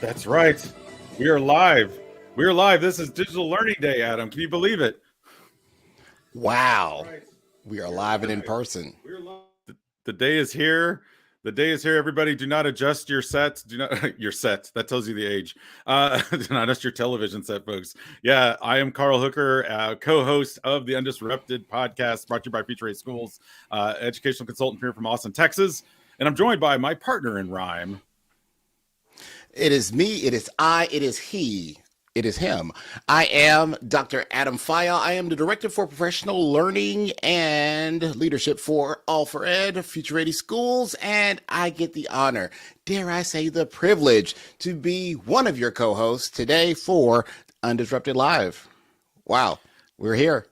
That's right. We are live. We are live. This is Digital Learning Day, Adam. Can you believe it? Wow. Right. We are live and in person. We're live. The day is here. The day is here. Everybody, do not adjust your sets. Do not your sets. That tells you the age. Do not adjust your television set, folks. Yeah, I am Carl Hooker, co-host of the Undisrupted podcast, brought to you by Future 8 Schools, educational consultant here from Austin, Texas, and I'm joined by my partner in rhyme. It is me. It is I. It is he. It is him. I am Dr. Adam Phyall. I am the Director for Professional Learning and Leadership for All for Ed, Future 8 Schools, and I get the honor, dare I say the privilege, to be one of your co-hosts today for Undisrupted Live. Wow, we're here.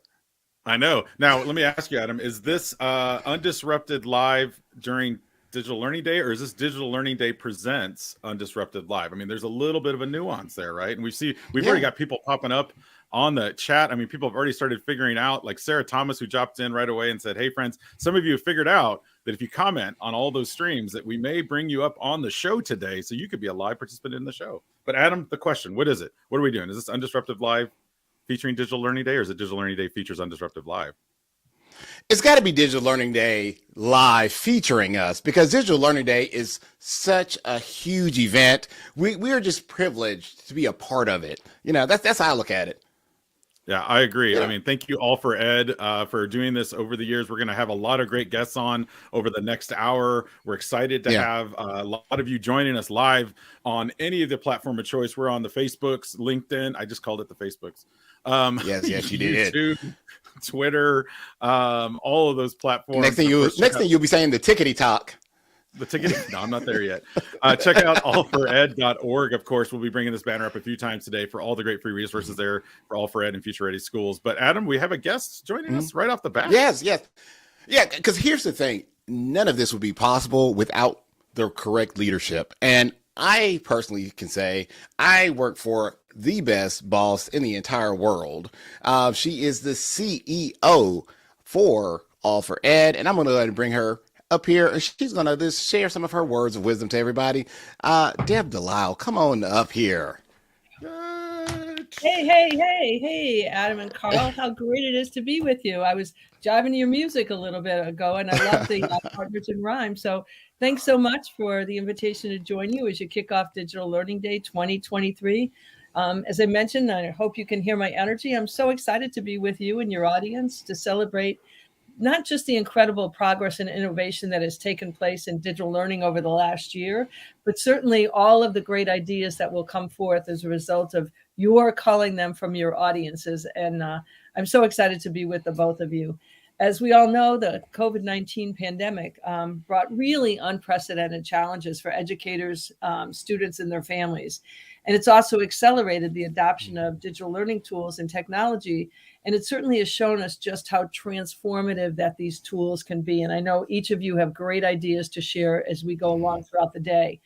I know. Now, let me ask you, Adam, is this Undisrupted Live during Digital Learning Day, or is this Digital Learning Day presents Undisrupted Live? I mean, there's a little bit of a nuance there, right? And we've already got people popping up on the chat. I mean, people have already started figuring out, like Sarah Thomas, who dropped in right away and said, hey, friends, some of you have figured out that if you comment on all those streams, that we may bring you up on the show today, so you could be a live participant in the show. But Adam, the question, what is it? What are we doing? Is this Undisrupted Live featuring Digital Learning Day, or is it Digital Learning Day features Undisrupted Live? It's got to be Digital Learning Day live featuring us, because Digital Learning Day is such a huge event. We are just privileged to be a part of it. You know, that's how I look at it. Yeah, I agree. Yeah. I mean, thank you all for Ed for doing this over the years. We're going to have a lot of great guests on over the next hour. We're excited to have a lot of you joining us live on any of the platform of choice. We're on the Facebooks, LinkedIn. I just called it the Facebooks. Yes, you did. YouTube, Twitter, all of those platforms. Next thing you'll be saying the tickety talk. The ticket. No, I'm not there yet. Check out allfored.org. Of course, we'll be bringing this banner up a few times today for all the great free resources there for All for Ed and Future Ready Schools. But Adam, we have a guest joining us right off the bat. Yes. Yeah, because here's the thing. None of this would be possible without the correct leadership. And I personally can say I work for the best boss in the entire world. She is the CEO for All for Ed, and I'm going to go ahead and bring her up here, and she's going to just share some of her words of wisdom to everybody. Deb Delisle, come on up here. Hey, Adam and Carl. How great it is to be with you. I was jiving to your music a little bit ago, and I love the Partners in Rhyme. So thanks so much for the invitation to join you as you kick off Digital Learning Day 2023. As I mentioned, I hope you can hear my energy. I'm so excited to be with you and your audience to celebrate not just the incredible progress and innovation that has taken place in digital learning over the last year, but certainly all of the great ideas that will come forth as a result of your calling them from your audiences. And I'm so excited to be with the both of you. As we all know, the COVID-19 pandemic brought really unprecedented challenges for educators, students, and their families. And it's also accelerated the adoption of digital learning tools and technology. And it certainly has shown us just how transformative that these tools can be. And I know each of you have great ideas to share as we go along throughout the day.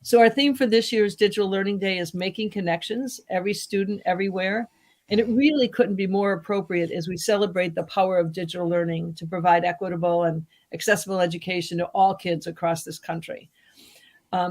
So our theme for this year's Digital Learning Day is making connections, every student, everywhere. And it really couldn't be more appropriate as we celebrate the power of digital learning to provide equitable and accessible education to all kids across this country.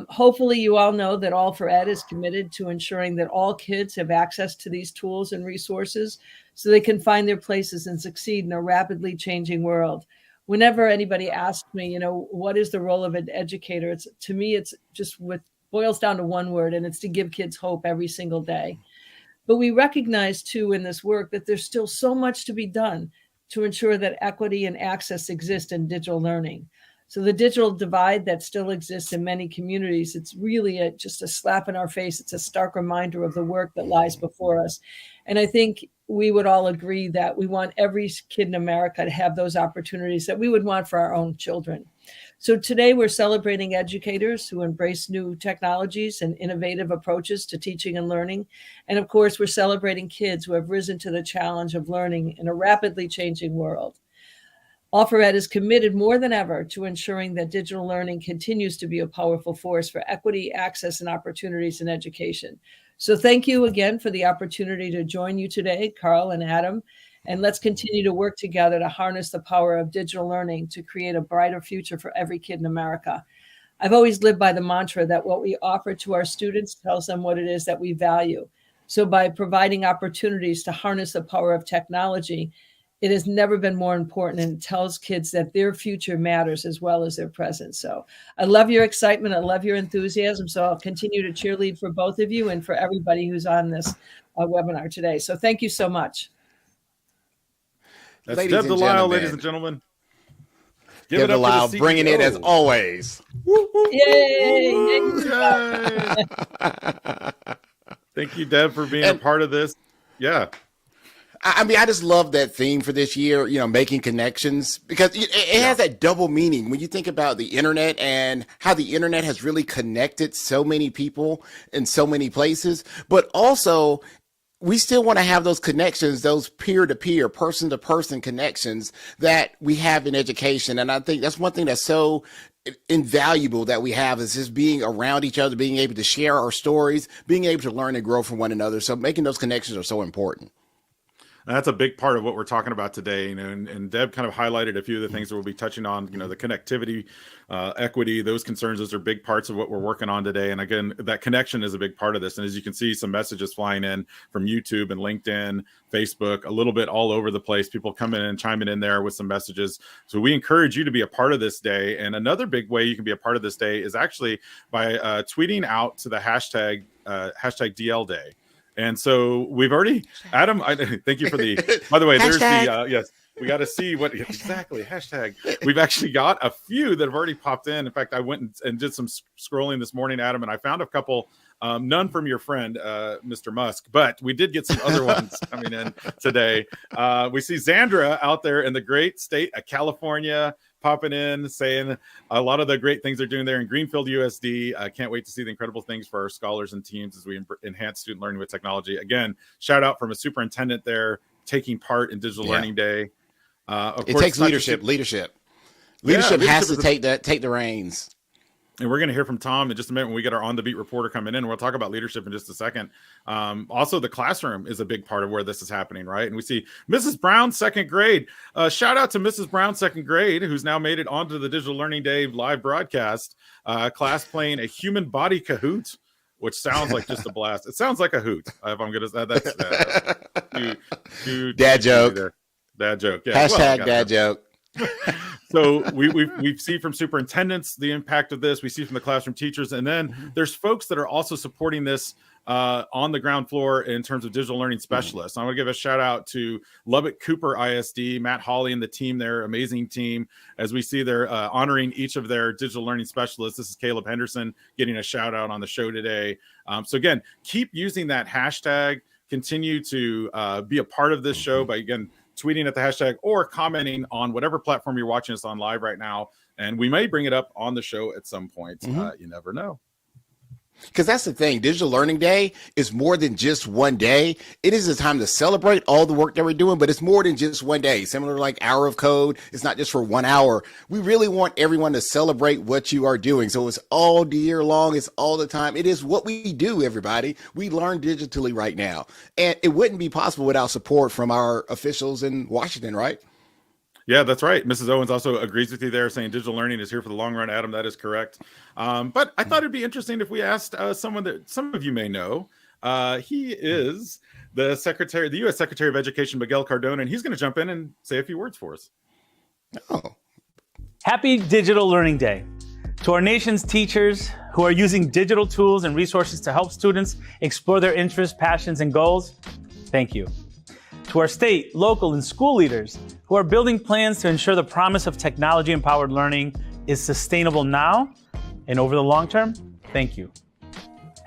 Hopefully you all know that All for Ed is committed to ensuring that all kids have access to these tools and resources so they can find their places and succeed in a rapidly changing world. Whenever anybody asks me, what is the role of an educator? To me, it's just what boils down to one word, and it's to give kids hope every single day. But we recognize too in this work that there's still so much to be done to ensure that equity and access exist in digital learning. So the digital divide that still exists in many communities, it's really just a slap in our face. It's a stark reminder of the work that lies before us. And I think we would all agree that we want every kid in America to have those opportunities that we would want for our own children. So today we're celebrating educators who embrace new technologies and innovative approaches to teaching and learning. And of course, we're celebrating kids who have risen to the challenge of learning in a rapidly changing world. All for Ed is committed more than ever to ensuring that digital learning continues to be a powerful force for equity, access, and opportunities in education. So thank you again for the opportunity to join you today, Carl and Adam, and let's continue to work together to harness the power of digital learning to create a brighter future for every kid in America. I've always lived by the mantra that what we offer to our students tells them what it is that we value. So by providing opportunities to harness the power of technology, it has never been more important, and it tells kids that their future matters as well as their present. So I love your excitement. I love your enthusiasm. So I'll continue to cheerlead for both of you and for everybody who's on this webinar today. So thank you so much. That's Deb Delisle, ladies and gentlemen. Deb Delisle bringing it as always. Yay! Thank you, Deb, for being a part of this. Yeah. I mean, I just love that theme for this year, making connections, because it has that double meaning when you think about the internet and how the internet has really connected so many people in so many places. But also, we still want to have those connections, those peer-to-peer, person-to-person connections that we have in education. And I think that's one thing that's so invaluable that we have, is just being around each other, being able to share our stories, being able to learn and grow from one another. So making those connections are so important. And that's a big part of what we're talking about today, and Deb kind of highlighted a few of the things that we'll be touching on, the connectivity, equity, those concerns. Those are big parts of what we're working on today. And again, that connection is a big part of this. And as you can see, some messages flying in from YouTube and LinkedIn, Facebook, a little bit all over the place, people coming in and chiming in there with some messages. So we encourage you to be a part of this day. And another big way you can be a part of this day is actually by tweeting out to the hashtag DL Day. And so we've already, Adam, thank you for the, by the way, there's the, yes, we got to see what exactly hashtag. We've actually got a few that have already popped in. In fact, I went and did some scrolling this morning, Adam, and I found a couple, none from your friend, Mr. Musk, but we did get some other ones coming in today. We see Zandra out there in the great state of California, popping in, saying a lot of the great things they're doing there in Greenfield, USD. I can't wait to see the incredible things for our scholars and teams as we enhance student learning with technology. Again, shout out from a superintendent there taking part in Digital Learning Day. Of it course, takes leadership. Leadership has to take the reins. And we're going to hear from Tom in just a minute when we get our On the Beat reporter coming in. We'll talk about leadership in just a second. Also, the classroom is a big part of where this is happening, right? And we see Mrs. Brown, second grade. Shout out to Mrs. Brown, second grade, who's now made it onto the Digital Learning Day live broadcast. Class playing a human body Kahoot, which sounds like just a blast. It sounds like a hoot. If I'm going to, that's dad joke. Dad joke. Yeah. Hashtag dad joke. So we see from superintendents the impact of this. We see from the classroom teachers, and then there's folks that are also supporting this on the ground floor in terms of digital learning specialists. I want to give a shout out to Lubbock Cooper ISD, Matt Hawley and the team there, amazing team. As we see they're honoring each of their digital learning specialists. This is Caleb Henderson getting a shout out on the show today. So again, keep using that hashtag. Continue to be a part of this show by, again, tweeting at the hashtag or commenting on whatever platform you're watching us on live right now. And we may bring it up on the show at some point. You never know. Because that's the thing. Digital Learning Day is more than just one day. It is a time to celebrate all the work that we're doing, but it's more than just one day. Similar to like Hour of Code, it's not just for 1 hour. We really want everyone to celebrate what you are doing. So it's all year long. It's all the time. It is what we do, everybody. We learn digitally right now. And it wouldn't be possible without support from our officials in Washington, right? Yeah, that's right. Mrs. Owens also agrees with you there, saying digital learning is here for the long run. Adam, that is correct. But I thought it'd be interesting if we asked someone that some of you may know. He is the U.S. Secretary of Education, Miguel Cardona, and he's going to jump in and say a few words for us. Oh. Happy Digital Learning Day. To our nation's teachers who are using digital tools and resources to help students explore their interests, passions, and goals, thank you. To our state, local, and school leaders who are building plans to ensure the promise of technology-empowered learning is sustainable now and over the long term, thank you.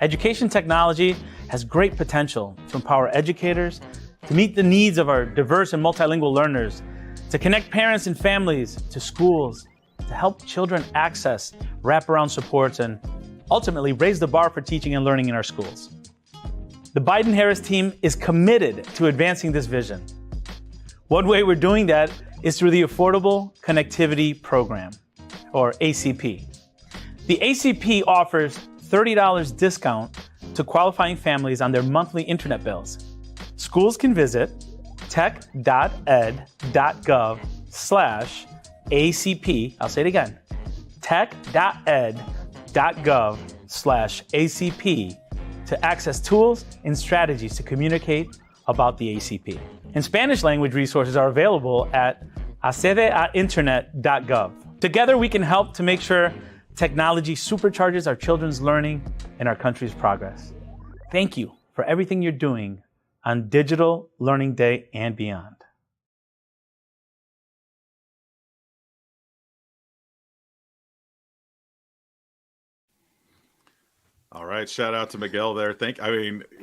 Education technology has great potential to empower educators, to meet the needs of our diverse and multilingual learners, to connect parents and families to schools, to help children access wraparound supports, and ultimately raise the bar for teaching and learning in our schools. The Biden-Harris team is committed to advancing this vision. One way we're doing that is through the Affordable Connectivity Program, or ACP. The ACP offers $30 discount to qualifying families on their monthly internet bills. Schools can visit tech.ed.gov/ACP. I'll say it again, tech.ed.gov/ACP futureready.gov/ACP to access tools and strategies to communicate about the ACP. And Spanish language resources are available at accedeainternet.gov. Together, we can help to make sure technology supercharges our children's learning and our country's progress. Thank you for everything you're doing on Digital Learning Day and beyond. All right, shout out to Miguel there.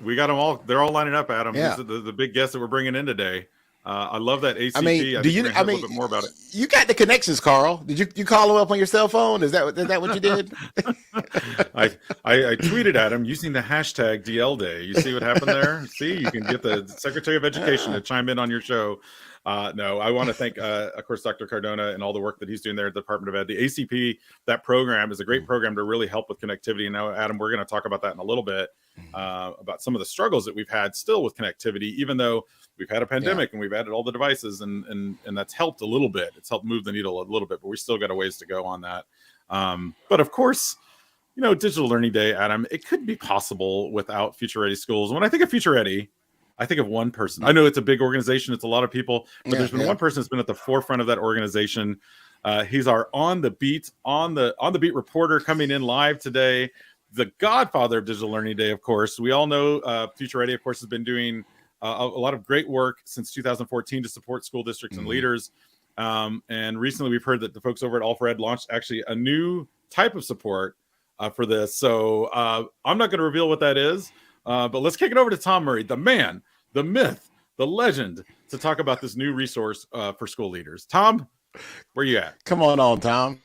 We got them all. They're all lining up, Adam. Yeah. These are the big guests that we're bringing in today. I love that ACP. I mean, do you? A little bit more about it. You got the connections, Carl. Did you call him up on your cell phone? Is that what you did? I tweeted at him using the hashtag DL Day. You see what happened there? See, you can get the Secretary of Education to chime in on your show. No, I want to thank, of course, Dr. Cardona and all the work that he's doing there at the Department of Ed. The ACP, that program is a great program to really help with connectivity. And now, Adam, we're going to talk about that in a little bit, about some of the struggles that we've had still with connectivity, even though we've had a pandemic and we've added all the devices and that's helped a little bit. It's helped move the needle a little bit, but we still got a ways to go on that. But of course, Digital Learning Day, Adam, it could be possible without Future Ready schools. When I think of Future Ready, I think of one person. I know it's a big organization. It's a lot of people, but there's been one person that's been at the forefront of that organization. He's our on the beat reporter coming in live today. The godfather of Digital Learning Day, of course. We all know Future Ready, of course, has been doing a lot of great work since 2014 to support school districts and leaders. And recently we've heard that the folks over at All for Ed launched actually a new type of support for this. So I'm not going to reveal what that is. But let's kick it over to Tom Murray, the man, the myth, the legend, to talk about this new resource for school leaders. Tom, where you at? Come on, Tom.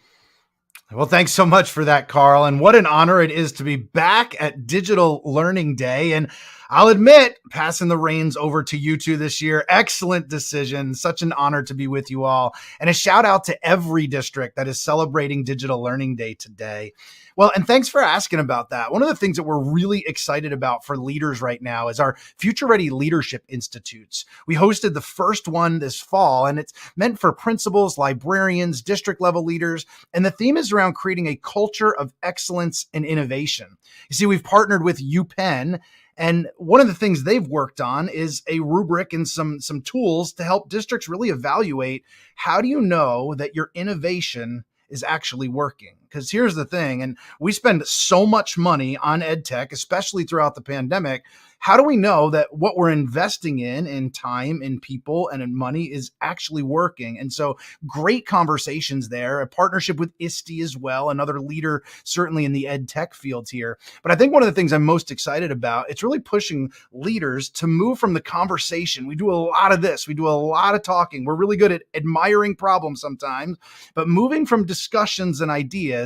Well, thanks so much for that, Carl. And what an honor it is to be back at Digital Learning Day. And I'll admit, passing the reins over to you two this year, excellent decision. Such an honor to be with you all. And a shout out to every district that is celebrating Digital Learning Day today. Well, and thanks for asking about that. One of the things that we're really excited about for leaders right now is our Future Ready Leadership Institutes. We hosted the first one this fall, and it's meant for principals, librarians, district level leaders. And the theme is around creating a culture of excellence and innovation. You see, we've partnered with UPenn, and one of the things they've worked on is a rubric and some tools to help districts really evaluate, how do you know that your innovation is actually working? Because here's the thing, and we spend so much money on ed tech, especially throughout the pandemic. How do we know that what we're investing in time, in people, and in money is actually working? And so great conversations there, a partnership with ISTE as well, another leader certainly in the ed tech field here. But I think one of the things I'm most excited about, it's really pushing leaders to move from the conversation. We do a lot of this. We do a lot of talking. We're really good at admiring problems sometimes, but moving from discussions and ideas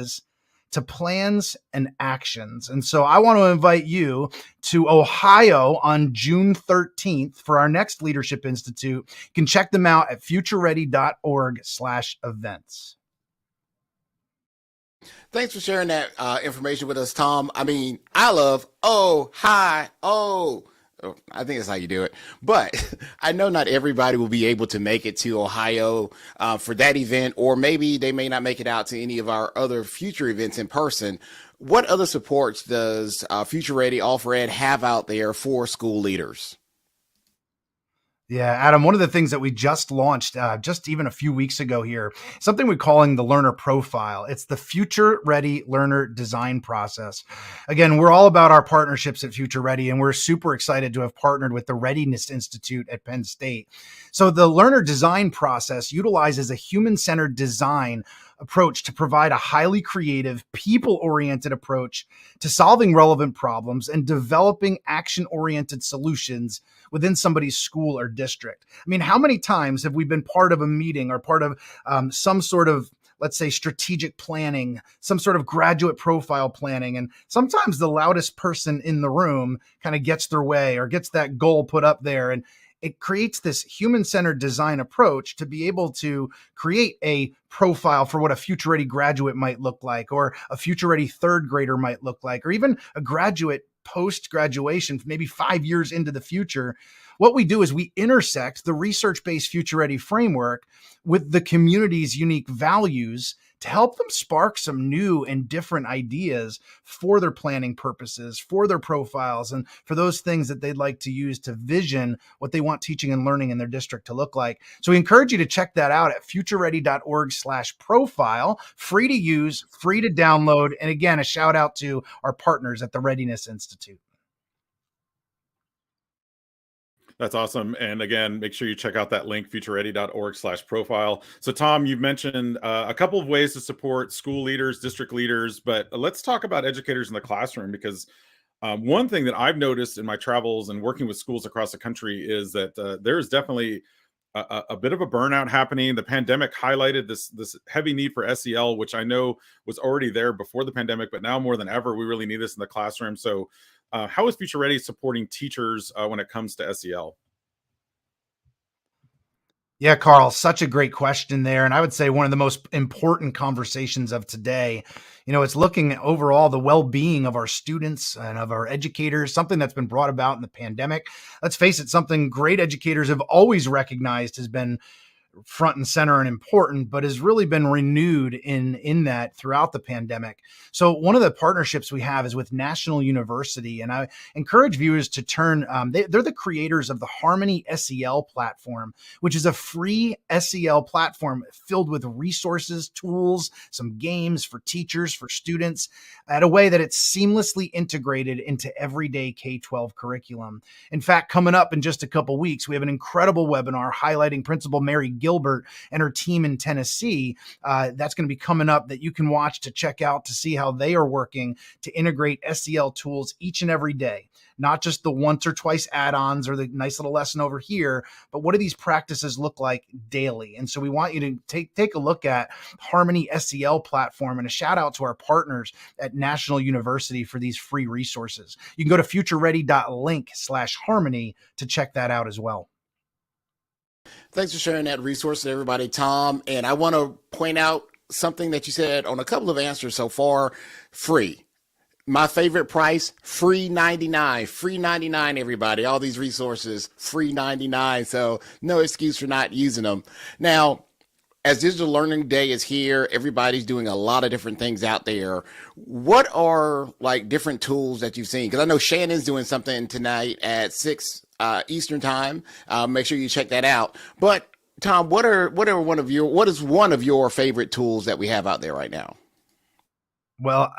to plans and actions. And so I want to invite you to Ohio on June 13th for our next Leadership Institute. You can check them out at futureready.org/events. Thanks for sharing that information with us, Tom. I mean, I love Ohio. I think that's how you do it. But I know not everybody will be able to make it to Ohio for that event, or maybe they may not make it out to any of our other future events in person. What other supports does Future Ready, All for Ed have out there for school leaders? Yeah, Adam, one of the things that we just launched just even a few weeks ago here, something we're calling the learner profile. It's the Future Ready learner design process. Again, we're all about our partnerships at Future Ready, and we're super excited to have partnered with the Readiness Institute at Penn State. So the learner design process utilizes a human-centered design approach to provide a highly creative, people-oriented approach to solving relevant problems and developing action-oriented solutions within somebody's school or district. I mean, how many times have we been part of a meeting or part of some sort of, let's say, strategic planning, some sort of graduate profile planning, and sometimes the loudest person in the room kind of gets their way or gets that goal put up there, and it creates this human-centered design approach to be able to create a profile for what a future-ready graduate might look like, or a future-ready third grader might look like, or even a graduate post-graduation, maybe 5 years into the future. What we do is we intersect the research-based future-ready framework with the community's unique values to help them spark some new and different ideas for their planning purposes, for their profiles, and for those things that they'd like to use to vision what they want teaching and learning in their district to look like. So we encourage you to check that out at futureready.org/profile. Free to use, free to download. And again, a shout out to our partners at the Readiness Institute. That's awesome. And again, make sure you check out that link, futureready.org/profile. So Tom, you've mentioned a couple of ways to support school leaders, district leaders, but let's talk about educators in the classroom, because one thing that I've noticed in my travels and working with schools across the country is that there's definitely a bit of a burnout happening. The pandemic highlighted this heavy need for SEL, which I know was already there before the pandemic, but now more than ever, we really need this in the classroom. So how is Future Ready supporting teachers when it comes to SEL? Yeah, Carl, such a great question there. And I would say one of the most important conversations of today, it's looking at overall the well-being of our students and of our educators, something that's been brought about in the pandemic. Let's face it, something great educators have always recognized has been front and center and important, but has really been renewed in that throughout the pandemic. So one of the partnerships we have is with National University, and I encourage viewers to turn, they're the creators of the Harmony SEL platform, which is a free SEL platform filled with resources, tools, some games for teachers, for students, at a way that it's seamlessly integrated into everyday K-12 curriculum. In fact, coming up in just a couple weeks, we have an incredible webinar highlighting Principal Mary Gilbert and her team in Tennessee. That's going to be coming up that you can watch to check out to see how they are working to integrate SEL tools each and every day, not just the once or twice add-ons or the nice little lesson over here, but what do these practices look like daily? And so we want you to take a look at Harmony SEL platform, and a shout out to our partners at National University for these free resources. You can go to futureready.link/harmony to check that out as well. Thanks for sharing that resource to everybody, Tom. And I want to point out something that you said on a couple of answers so far. Free. My favorite price, free 99. Free 99, everybody. All these resources, free 99. So no excuse for not using them. Now, as Digital Learning Day is here, everybody's doing a lot of different things out there. What are like different tools that you've seen? Because I know Shannon's doing something tonight at 6 Eastern time. Make sure you check that out. But Tom, what is one of your favorite tools that we have out there right now? Well,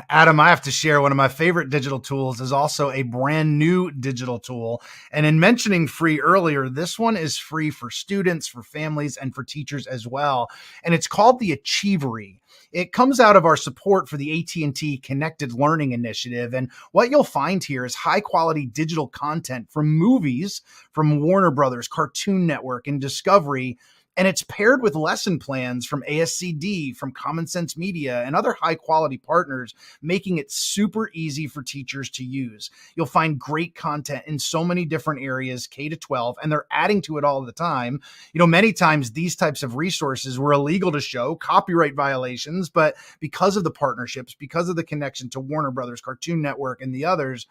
Adam, I have to share one of my favorite digital tools is also a brand new digital tool. And in mentioning free earlier, this one is free for students, for families, and for teachers as well. And it's called the Achievery. It comes out of our support for the AT&T Connected Learning Initiative. And what you'll find here is high quality digital content from movies from Warner Brothers, Cartoon Network, and Discovery. And it's paired with lesson plans from ASCD, from Common Sense Media, and other high quality partners, making it super easy for teachers to use. You'll find great content in so many different areas, K-12, and they're adding to it all the time. Many times these types of resources were illegal to show, copyright violations, but because of the partnerships, because of the connection to Warner Brothers, Cartoon Network, and the others,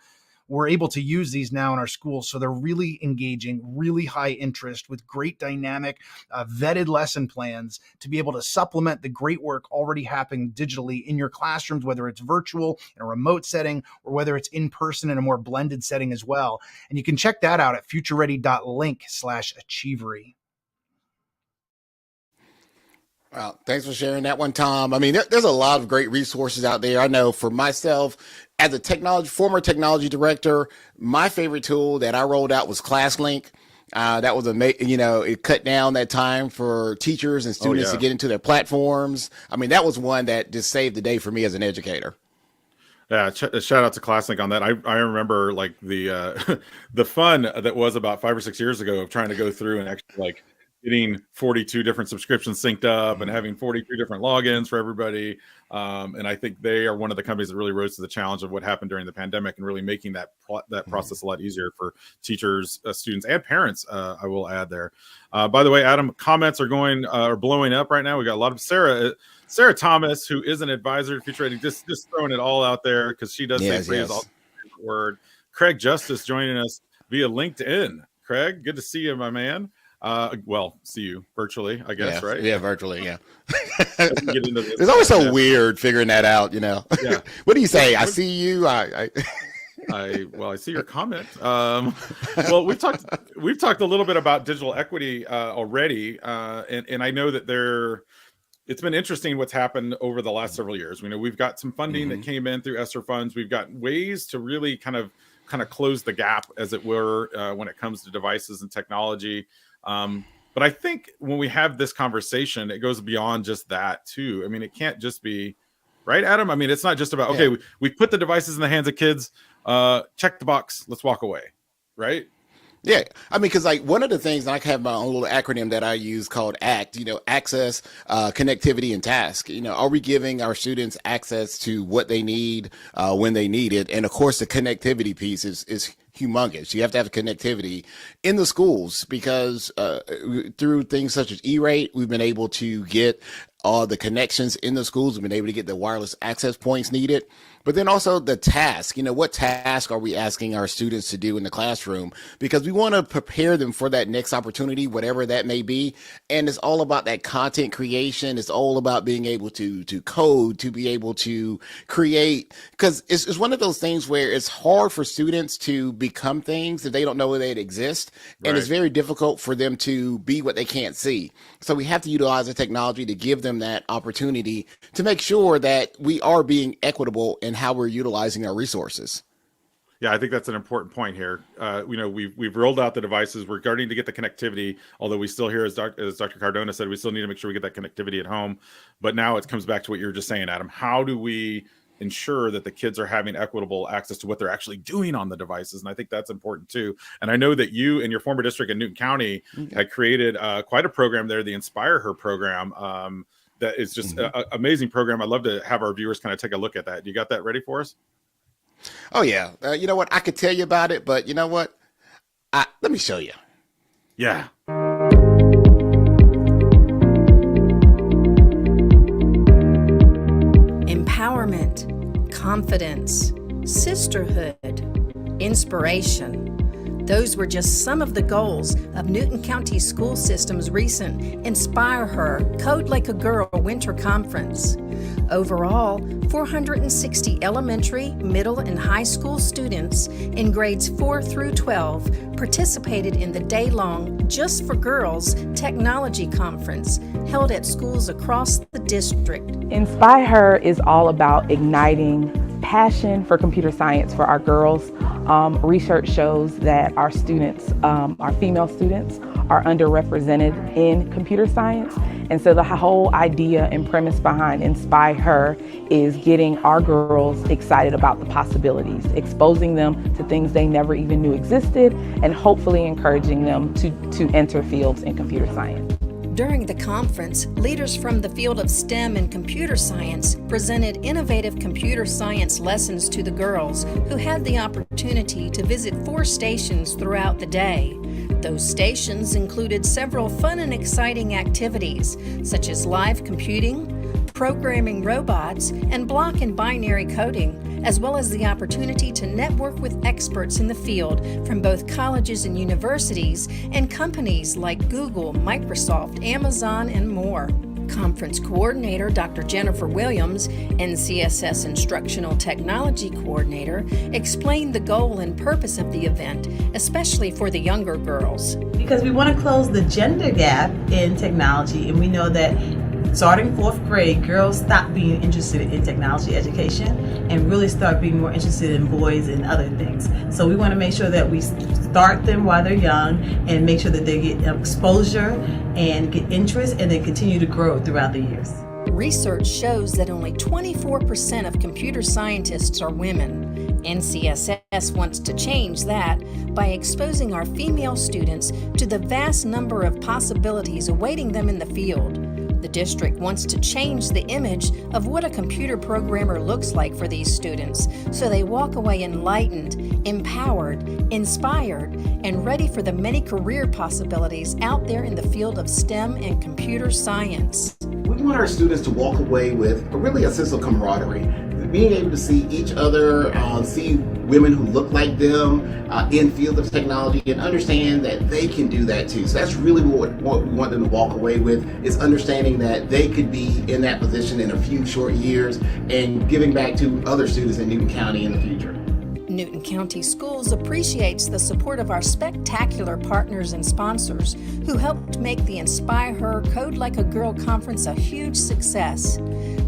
we're able to use these now in our schools. So they're really engaging, really high interest with great dynamic, vetted lesson plans to be able to supplement the great work already happening digitally in your classrooms, whether it's virtual in a remote setting or whether it's in person in a more blended setting as well. And you can check that out at futureready.link/achievery. Well, thanks for sharing that one, Tom. I mean, there's a lot of great resources out there. I know for myself, as a former technology director, my favorite tool that I rolled out was ClassLink. That was it cut down that time for teachers and students to get into their platforms. I mean, that was one that just saved the day for me as an educator. Yeah, shout out to ClassLink on that. I remember like the the fun that was about 5 or 6 years ago of trying to go through and actually like getting 42 different subscriptions synced up and having 43 different logins for everybody. And I think they are one of the companies that really rose to the challenge of what happened during the pandemic and really making that process a lot easier for teachers, students, and parents. I will add there. By the way, Adam, comments are blowing up right now. We got a lot of Sarah Thomas, who is an advisor to Future Ready, just throwing it all out there because she does say praise all the word. Craig Justice joining us via LinkedIn. Craig, good to see you, my man. Well, see you virtually, I guess, yeah, right? Yeah, virtually, yeah. Get into this. It's always so weird figuring that out, Yeah. What do you say? I see you. I see your comment. Well, we've talked a little bit about digital equity already, and I know that it's been interesting what's happened over the last several years. We've got some funding that came in through ESSER funds. We've got ways to really kind of close the gap, as it were, when it comes to devices and technology. But I think when we have this conversation, it goes beyond just that too. I mean, it can't just be, right, Adam? I mean, it's not just about, okay, we put the devices in the hands of kids, check the box, let's walk away, right? Yeah, I mean, because like one of the things, and I have my own little acronym that I use called ACT, access, connectivity, and task. Are we giving our students access to what they need when they need it? And of course, the connectivity piece is humongous. You have to have connectivity in the schools because through things such as E-rate, we've been able to get all the connections in the schools. We've been able to get the wireless access points needed. But then also the task, what task are we asking our students to do in the classroom? Because we want to prepare them for that next opportunity, whatever that may be. And it's all about that content creation. It's all about being able to code, to be able to create, because it's one of those things where it's hard for students to become things if they don't know where they exist. Right. And it's very difficult for them to be what they can't see. So we have to utilize the technology to give them that opportunity to make sure that we are being equitable in how we're utilizing our resources. Yeah, I think that's an important point here. We've rolled out the devices. We're starting to get the connectivity, although we still here, as Dr. Cardona said, we still need to make sure we get that connectivity at home. But now it comes back to what you were just saying, Adam. How do we ensure that the kids are having equitable access to what they're actually doing on the devices? And I think that's important too. And I know that you in your former district in Newton County had created quite a program there, the Inspire Her program. That is just an amazing program. I'd love to have our viewers kind of take a look at that. You got that ready for us? Oh, yeah. You know what? I could tell you about it, but you know what? Let me show you. Yeah. Empowerment, confidence, sisterhood, inspiration. Those were just some of the goals of Newton County School System's recent Inspire Her Code Like a Girl Winter Conference. Overall, 460 elementary, middle, and high school students in grades 4 through 12 participated in the day-long Just for Girls Technology Conference held at schools across the district. Inspire Her is all about igniting passion for computer science for our girls. Research shows that our students, our female students, are underrepresented in computer science. And so the whole idea and premise behind Inspire Her is getting our girls excited about the possibilities, exposing them to things they never even knew existed, and hopefully encouraging them to enter fields in computer science. During the conference, leaders from the field of STEM and computer science presented innovative computer science lessons to the girls who had the opportunity to visit 4 stations throughout the day. Those stations included several fun and exciting activities, such as live computing, programming robots, and block and binary coding, as well as the opportunity to network with experts in the field from both colleges and universities and companies like Google, Microsoft, Amazon, and more. Conference Coordinator Dr. Jennifer Williams, NCSS Instructional Technology Coordinator, explained the goal and purpose of the event, especially for the younger girls. Because we want to close the gender gap in technology, and we know that starting 4th grade, girls stop being interested in technology education and really start being more interested in boys and other things. So we want to make sure that we start them while they're young and make sure that they get exposure and get interest and then continue to grow throughout the years. Research shows that only 24% of computer scientists are women. NCSS wants to change that by exposing our female students to the vast number of possibilities awaiting them in the field. The district wants to change the image of what a computer programmer looks like for these students, so they walk away enlightened, empowered, inspired, and ready for the many career possibilities out there in the field of STEM and computer science. We want our students to walk away with really a sense of camaraderie. being able to see each other, see women who look like them in field of technology, and understand that they can do that too. So that's really what we want them to walk away with, is understanding that they could be in that position in a few short years and giving back to other students in Newton County in the future. Newton County Schools appreciates the support of our spectacular partners and sponsors who helped make the Inspire Her Code Like a Girl conference a huge success.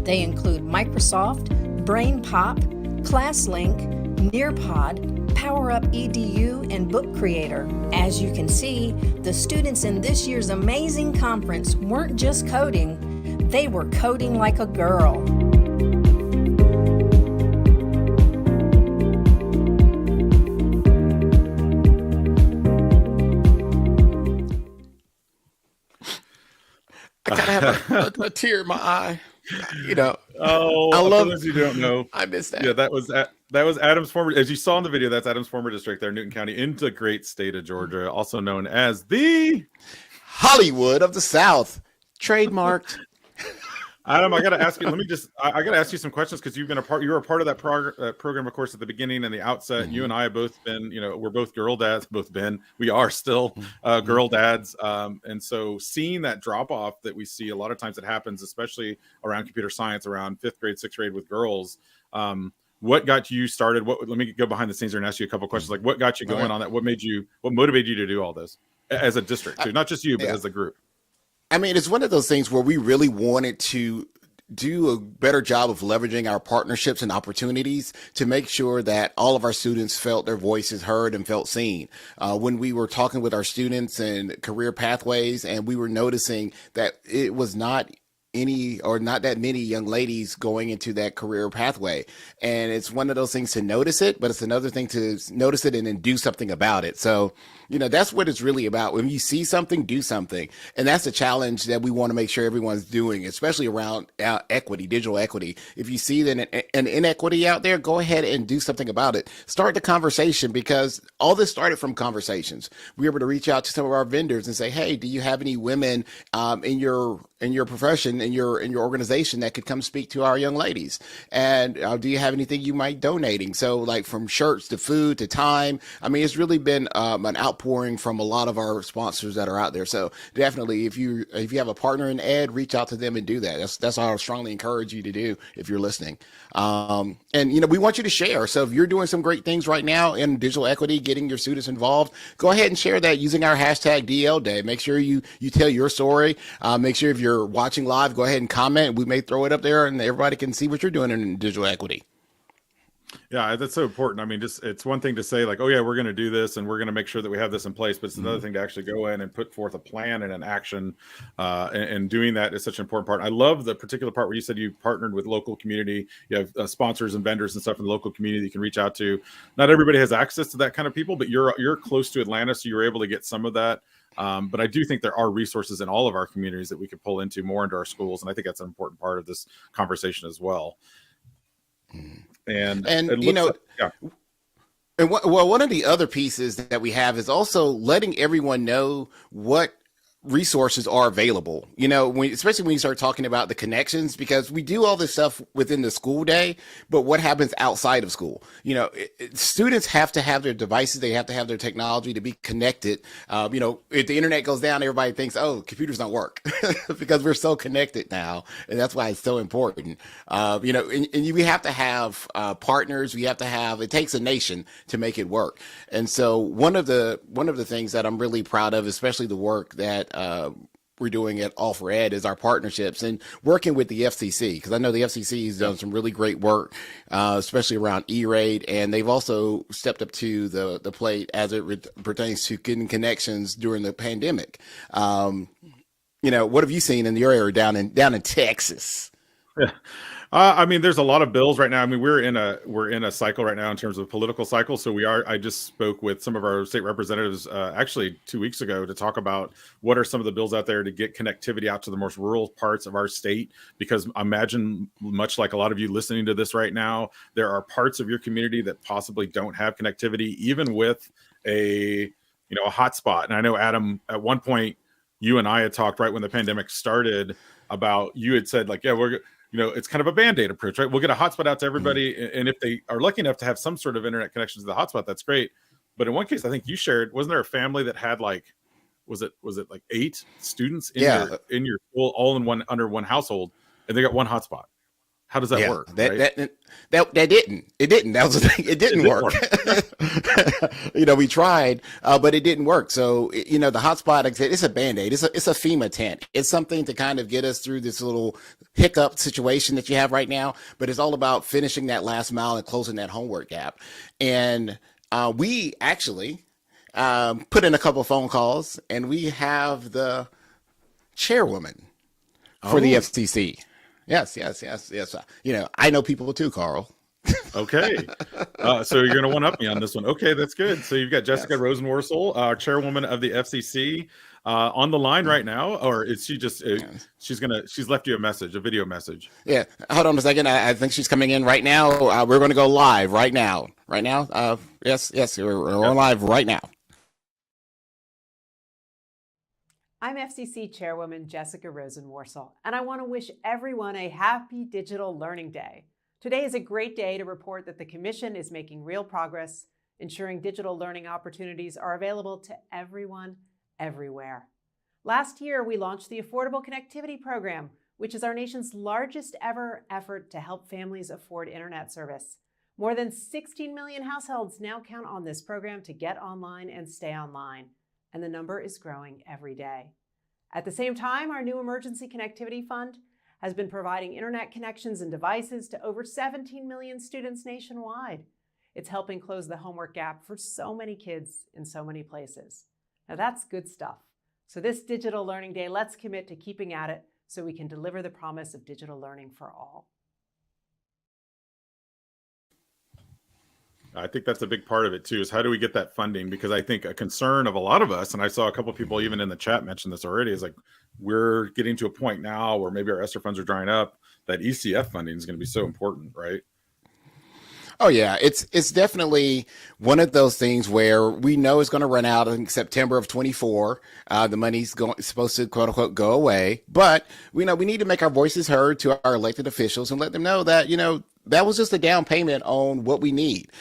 They include Microsoft, BrainPop, ClassLink, Nearpod, PowerUp EDU, and Book Creator. As you can see, the students in this year's amazing conference weren't just coding, they were coding like a girl. I kind of have a tear in my eye. You know, I love. For those who don't know, I missed that. Yeah, that was Adam's former. As you saw in the video, that's Adam's former district there, Newton County, in the great state of Georgia, also known as the Hollywood of the South, trademarked. Adam, I got to ask you. I got to ask you some questions, because you've been you were a part of that program, of course, at the beginning and the outset. Mm-hmm. You and I have both been, we're both girl dads. We are still girl dads. And so seeing that drop off that we see a lot of times, it happens, especially around computer science, around 5th grade, 6th grade with girls. What got you started? Let me go behind the scenes here and ask you a couple of questions. Like, what got you going on that? What motivated you to do all this as a district too? Not just you, but as a group. I mean, it's one of those things where we really wanted to do a better job of leveraging our partnerships and opportunities to make sure that all of our students felt their voices heard and felt seen. When we were talking with our students and career pathways, and we were noticing that it was not that many young ladies going into that career pathway. And it's one of those things to notice it, but it's another thing to notice it and then do something about it. So, that's what it's really about. When you see something, do something. And that's a challenge that we want to make sure everyone's doing, especially around equity, digital equity. If you see an inequity out there, go ahead and do something about it. Start the conversation, because all this started from conversations. We were able to reach out to some of our vendors and say, hey, do you have any women in your profession, in your organization, that could come speak to our young ladies? And do you have anything you might donating? So, like, from shirts to food to time. I mean, it's really been an outpouring from a lot of our sponsors that are out there. So definitely, if you have a partner in ed, reach out to them and do that. That's what I strongly encourage you to do if you're listening. And we want you to share. So if you're doing some great things right now in digital equity, getting your students involved, go ahead and share that using our hashtag DL Day. Make sure you tell your story. Make sure if you're watching live, go ahead and comment. We may throw it up there and everybody can see what you're doing in digital equity. Yeah, that's so important. I mean, it's one thing to say, like, oh yeah, we're going to do this and we're going to make sure that we have this in place, but it's another thing to actually go in and put forth a plan and an action. And doing that is such an important part. I love the particular part where you said you partnered with local community. You have sponsors and vendors and stuff in the local community that you can reach out to. Not everybody has access to that kind of people, but you're close to Atlanta, so you're able to get some of that. But I do think there are resources in all of our communities that we could pull into more into our schools, and I think that's an important part of this conversation as well. And yeah. And one of the other pieces that we have is also letting everyone know what resources are available, especially when you start talking about the connections, because we do all this stuff within the school day, but what happens outside of school? Students have to have their devices, they have to have their technology to be connected. If the internet goes down, everybody thinks, oh, computers don't work because we're so connected now. And that's why it's so important. We have to have partners. We have to have, it takes a nation to make it work. And so one of the things that I'm really proud of, especially the work that we're doing at All for Ed, is our partnerships and working with the FCC, because I know the FCC has done some really great work, especially around E-Rate, and they've also stepped up to the plate as it pertains to getting connections during the pandemic. What have you seen in your area down in Texas? Yeah. I mean, there's a lot of bills right now. I mean, we're in a cycle right now in terms of political cycle. So I just spoke with some of our state representatives actually 2 weeks ago to talk about what are some of the bills out there to get connectivity out to the most rural parts of our state. Because imagine, much like a lot of you listening to this right now, there are parts of your community that possibly don't have connectivity, even with a hotspot. And I know, Adam, at one point, you and I had talked right when the pandemic started about, you had said, like, yeah, it's kind of a Band-Aid approach, right? We'll get a hotspot out to everybody. And if they are lucky enough to have some sort of internet connection to the hotspot, that's great. But in one case, I think you shared, wasn't there a family that had was it like 8 students in your school, all under one household, and they got one hotspot? How does that work? That didn't. It didn't. That was the thing. It didn't work. We tried, but it didn't work. So, the hotspot, like I said, it's a Band-Aid. It's a FEMA tent. It's something to kind of get us through this little hiccup situation that you have right now. But it's all about finishing that last mile and closing that homework gap. And we actually put in a couple of phone calls, and we have the chairwoman for the FCC. Yes. I know people too, Carl. Okay. So you're going to one-up me on this one. Okay, that's good. So you've got Jessica Rosenworcel, our chairwoman of the FCC, on the line right now, or is she just, she's left you a video message. Yeah. Hold on a second. I think she's coming in right now. We're going to go live right now. Right now? Yes, we're on live right now. I'm FCC Chairwoman Jessica Rosenworcel, and I want to wish everyone a happy Digital Learning Day. Today is a great day to report that the Commission is making real progress, ensuring digital learning opportunities are available to everyone, everywhere. Last year, we launched the Affordable Connectivity Program, which is our nation's largest ever effort to help families afford internet service. More than 16 million households now count on this program to get online and stay online, and the number is growing every day. At the same time, our new Emergency Connectivity Fund has been providing internet connections and devices to over 17 million students nationwide. It's helping close the homework gap for so many kids in so many places. Now that's good stuff. So this Digital Learning Day, let's commit to keeping at it so we can deliver the promise of digital learning for all. I think that's a big part of it too, is how do we get that funding? Because I think a concern of a lot of us, and I saw a couple of people even in the chat mention this already, is like, we're getting to a point now where maybe our ESSER funds are drying up, that ECF funding is going to be so important, right? Oh yeah, it's definitely one of those things where we know it's going to run out in September of 24. The money's supposed to quote unquote go away, but we know we need to make our voices heard to our elected officials and let them know that that was just a down payment on what we need.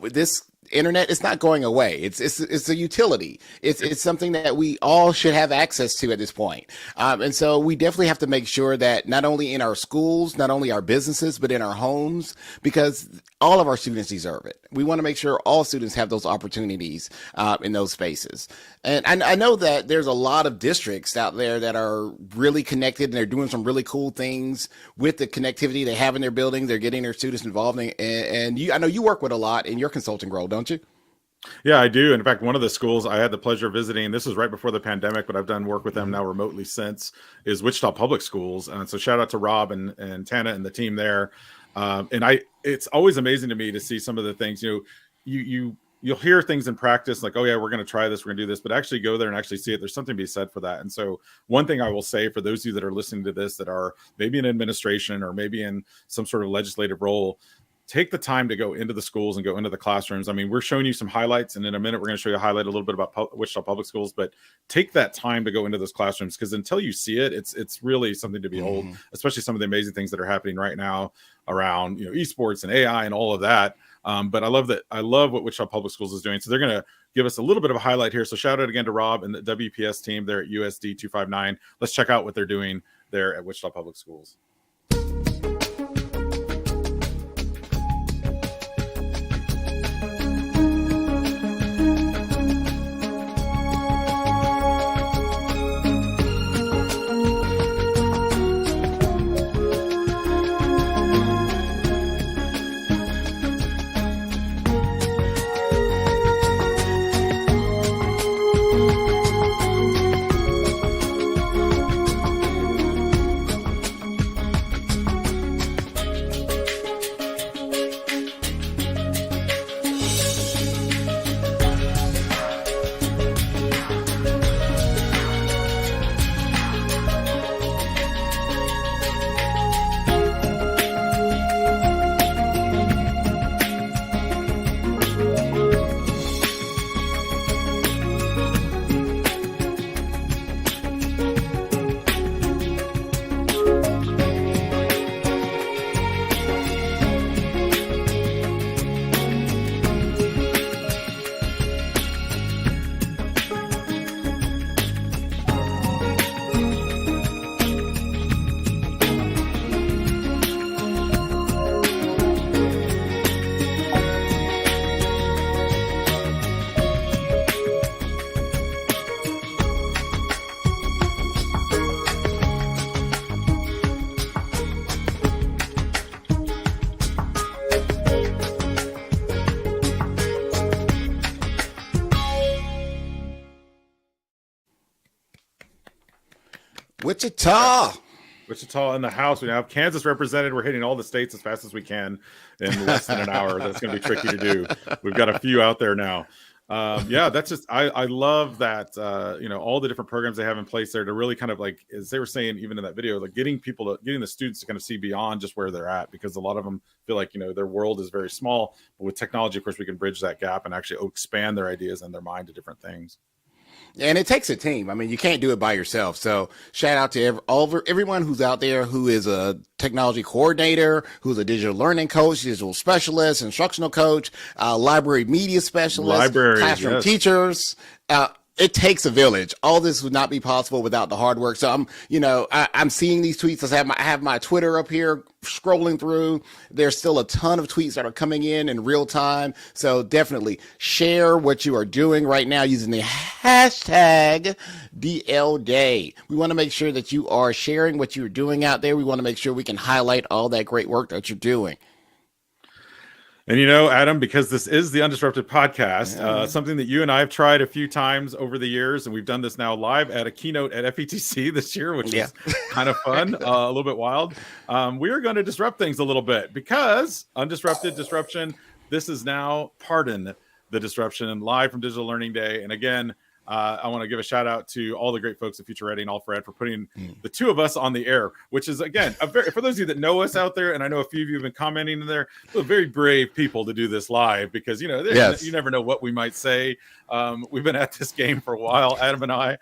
This internet is not going away. It's a utility. It's something that we all should have access to at this point. And so we definitely have to make sure that not only in our schools, not only our businesses, but in our homes, because all of our students deserve it. We want to make sure all students have those opportunities in those spaces. And I know that there's a lot of districts out there that are really connected and they're doing some really cool things with the connectivity they have in their buildings. They're getting their students involved in, and I know you work with a lot in your consulting role, don't you? Yeah, I do. In fact, one of the schools I had the pleasure of visiting, this was right before the pandemic, but I've done work with them now remotely since, is Wichita Public Schools. And so shout out to Rob and Tana and the team there. It's always amazing to me to see some of the things, you'll hear things in practice like, oh yeah, we're going to try this, we're going to do this, but actually go there and actually see it. There's something to be said for that. And so one thing I will say for those of you that are listening to this, that are maybe in administration or maybe in some sort of legislative role, take the time to go into the schools and go into the classrooms. I mean, we're showing you some highlights, and in a minute, we're going to show you a highlight a little bit about Wichita Public Schools, but take that time to go into those classrooms, because until you see it, it's really something to behold, especially some of the amazing things that are happening right now around, esports and AI and all of that. But I love what Wichita Public Schools is doing. So they're going to give us a little bit of a highlight here. So shout out again to Rob and the WPS team there at USD 259. Let's check out what they're doing there at Wichita Public Schools. Wichita. Wichita in the house. We now have Kansas represented. We're hitting all the states as fast as we can in less than an hour. That's going to be tricky to do. We've got a few out there now. Yeah, that's just, I love that, all the different programs they have in place there to really kind of like, as they were saying, even in that video, like getting the students to kind of see beyond just where they're at, because a lot of them feel like, their world is very small. But with technology, of course, we can bridge that gap and actually expand their ideas and their mind to different things. And it takes a team. I mean, you can't do it by yourself. So shout out to everyone who's out there who is a technology coordinator, who's a digital learning coach, digital specialist, instructional coach, library media specialist, classroom teachers. It takes a village. All this would not be possible without the hard work. So I'm seeing these tweets. I have my Twitter up here scrolling through. There's still a ton of tweets that are coming in real time. So definitely share what you are doing right now using the hashtag DLDay. We want to make sure that you are sharing what you're doing out there. We want to make sure we can highlight all that great work that you're doing. And Adam, because this is the Undisrupted podcast, something that you and I have tried a few times over the years, and we've done this now live at a keynote at FETC this year, which is kind of fun, a little bit wild. We are going to disrupt things a little bit because Undisrupted Disruption, this is now Pardon the Disruption and live from Digital Learning Day. And again, I want to give a shout out to all the great folks at Future Ready and All4Ed for putting the two of us on the air, which is, again, for those of you that know us out there, and I know a few of you have been commenting in there, we're very brave people to do this live because, you never know what we might say. We've been at this game for a while, Adam and I.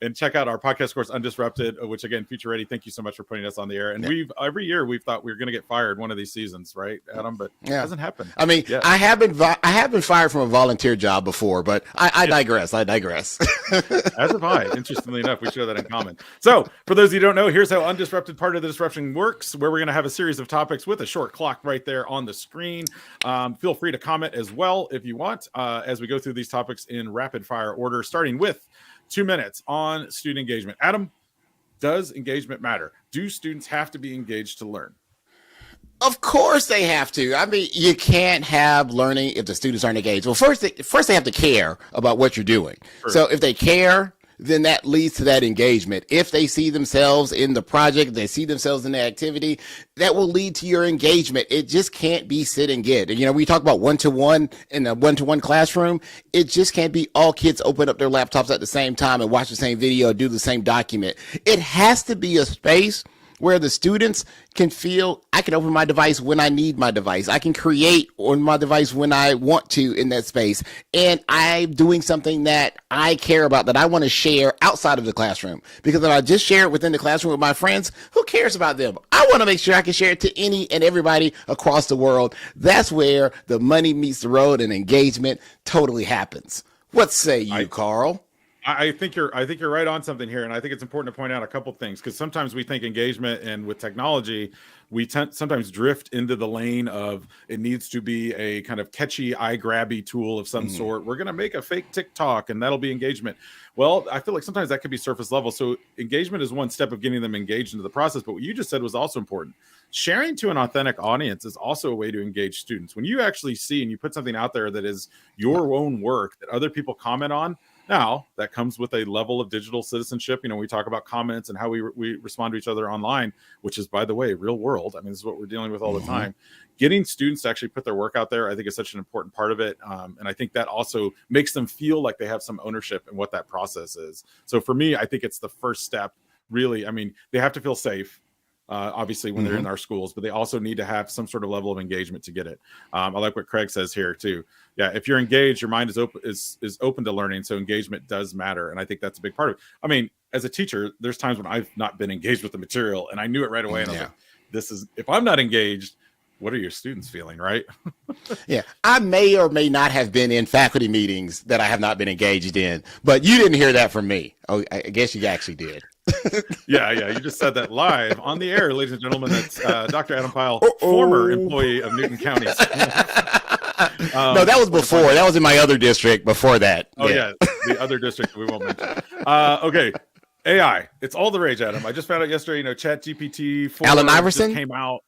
And check out our podcast course, Undisrupted, which, again, Future Ready, thank you so much for putting us on the air. And every year we've thought we were going to get fired one of these seasons, right, Adam? But it hasn't happened. I mean, I have been fired from a volunteer job before, but I digress. As have I. Interestingly enough, we share that in common. So for those of you who don't know, here's how Undisrupted Part of the Disruption works, where we're going to have a series of topics with a short clock right there on the screen. Feel free to comment as well if you want as we go through these topics in rapid fire order, starting with 2 minutes on student engagement. Adam, does engagement matter? Do students have to be engaged to learn? Of course they have to. I mean, you can't have learning if the students aren't engaged. Well, first they have to care about what you're doing. Sure. So if they care, then that leads to that engagement. If they see themselves in the project, they see themselves in the activity, that will lead to your engagement. It just can't be sit and get. And, we talk about one-to-one in a one-to-one classroom. It just can't be all kids open up their laptops at the same time and watch the same video, do the same document. It has to be a space where the students can feel I can open my device when I need my device. I can create on my device when I want to in that space. And I'm doing something that I care about, that I want to share outside of the classroom. Because if I just share it within the classroom with my friends, who cares about them? I want to make sure I can share it to any and everybody across the world. That's where the money meets the road and engagement totally happens. What say you, Carl? I think you're right on something here, and I think it's important to point out a couple things, because sometimes we think engagement, and with technology, we sometimes drift into the lane of it needs to be a kind of catchy, eye-grabby tool of some sort. We're going to make a fake TikTok, and that'll be engagement. Well, I feel like sometimes that could be surface level. So engagement is one step of getting them engaged into the process, but what you just said was also important. Sharing to an authentic audience is also a way to engage students. When you actually see and you put something out there that is your own work that other people comment on, now, that comes with a level of digital citizenship. We talk about comments and how we respond to each other online, which is, by the way, real world. I mean, this is what we're dealing with all the time. Getting students to actually put their work out there, I think, is such an important part of it. And I think that also makes them feel like they have some ownership in what that process is. So for me, I think it's the first step, really. I mean, they have to feel safe. Obviously, when they're in our schools, but they also need to have some sort of level of engagement to get it. I like what Craig says here too. Yeah, if you're engaged, your mind is open to learning, so engagement does matter, and I think that's a big part of it. I mean, as a teacher, there's times when I've not been engaged with the material, and I knew it right away. And I was like, "This is if I'm not engaged, what are your students feeling?" Right? Yeah, I may or may not have been in faculty meetings that I have not been engaged in, but you didn't hear that from me. Oh, I guess you actually did. Yeah. You just said that live on the air, ladies and gentlemen. That's Dr. Adam Phyall, former employee of Newton County. No, that was before. That was in my other district before that. Oh, yeah. The other district we won't mention. Okay. AI. It's all the rage, Adam. I just found out yesterday, ChatGPT 4 Allen Iverson came out.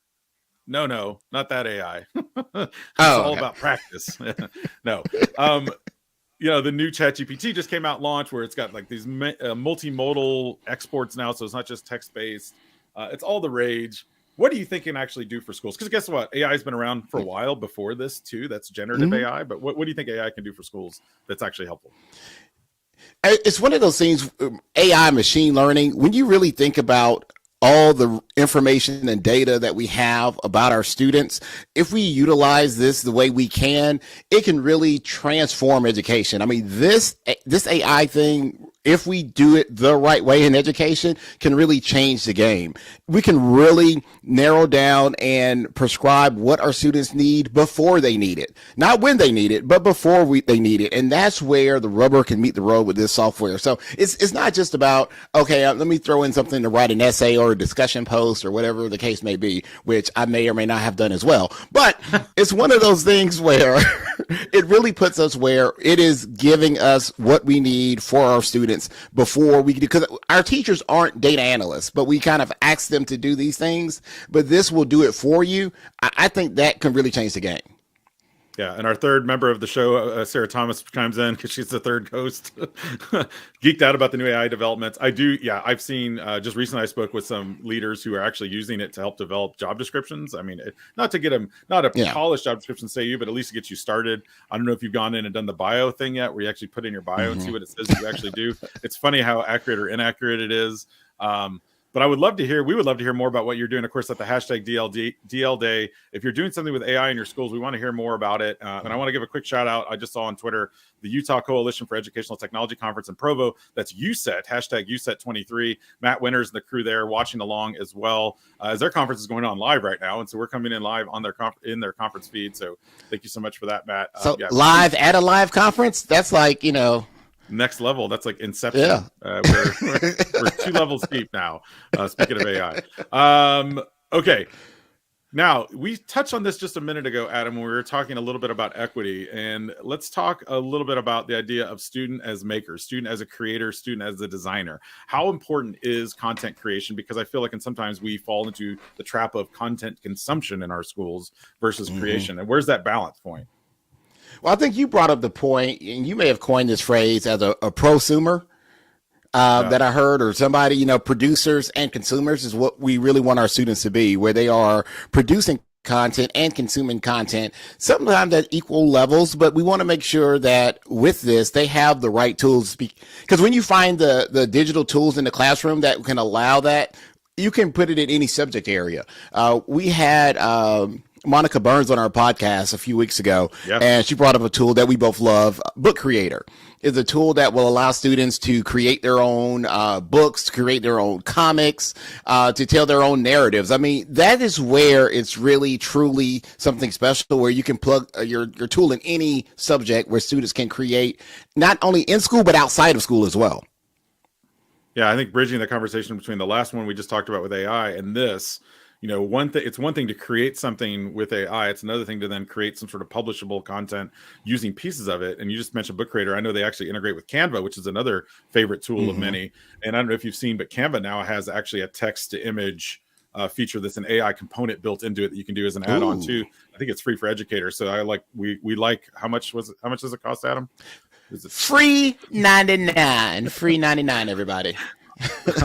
No, not that AI. It's all about practice. No. the new ChatGPT just came out launch where it's got like these multimodal exports now. So it's not just text-based. It's all the rage. What do you think it can actually do for schools? Because guess what? AI has been around for a while before this too. That's generative AI. But what do you think AI can do for schools that's actually helpful? It's one of those things, AI, machine learning, when you really think about all the information and data that we have about our students, if we utilize this the way we can, it can really transform education. I mean, this AI thing, if we do it the right way in education, can really change the game. We can really narrow down and prescribe what our students need before they need it. Not when they need it, but before they need it. And that's where the rubber can meet the road with this software. So it's not just about, okay, let me throw in something to write an essay or a discussion post or whatever the case may be, which I may or may not have done as well. But it's one of those things where it really puts us where it is giving us what we need for our students before we, because our teachers aren't data analysts, but we kind of ask them to do these things, but this will do it for you. I think that can really change the game. Yeah, and our third member of the show, Sarah Thomas, chimes in because she's the third host. Geeked out about the new AI developments. I've seen just recently I spoke with some leaders who are actually using it to help develop job descriptions. I mean, not to get them, not a polished job description, say you, but at least to get you started. I don't know if you've gone in and done the bio thing yet, where you actually put in your bio and see what it says you actually do. It's funny how accurate or inaccurate it is. But we would love to hear more about what you're doing, of course, at the hashtag DL Day. If you're doing something with AI in your schools, we want to hear more about it. And I want to give a quick shout out. I just saw on Twitter, the Utah Coalition for Educational Technology Conference in Provo. That's USET, hashtag USET23. Matt Winters and the crew there watching along as well, as their conference is going on live right now. And so we're coming in live on their conference feed. So thank you so much for that, Matt. Live at a live conference? That's like, next level. That's like Inception. Yeah. We're 2 levels deep now. Speaking of AI. Okay. Now, we touched on this just a minute ago, Adam, when we were talking a little bit about equity. And let's talk a little bit about the idea of student as maker, student as a creator, student as a designer. How important is content creation? Because I feel like sometimes we fall into the trap of content consumption in our schools versus creation. And where's that balance point? Well, I think you brought up the point, and you may have coined this phrase as a prosumer that I heard, or somebody, producers and consumers is what we really want our students to be, where they are producing content and consuming content, sometimes at equal levels, but we want to make sure that with this, they have the right tools. Because when you find the digital tools in the classroom that can allow that, you can put it in any subject area. We had Monica Burns on our podcast a few weeks ago, and she brought up a tool that we both love. Book Creator is a tool that will allow students to create their own books, to create their own comics, to tell their own narratives. I mean, that is where it's really, truly something special, where you can plug your tool in any subject where students can create, not only in school, but outside of school as well. Yeah, I think bridging the conversation between the last one we just talked about with AI and this, it's one thing to create something with AI. It's another thing to then create some sort of publishable content using pieces of it. And you just mentioned Book Creator. I know they actually integrate with Canva, which is another favorite tool of many. And I don't know if you've seen, but Canva now has actually a text to image feature that's an AI component built into it that you can do as an add-on too. I think it's free for educators. So we like, how much does it cost, Adam? Is it free 99? Free 99, everybody.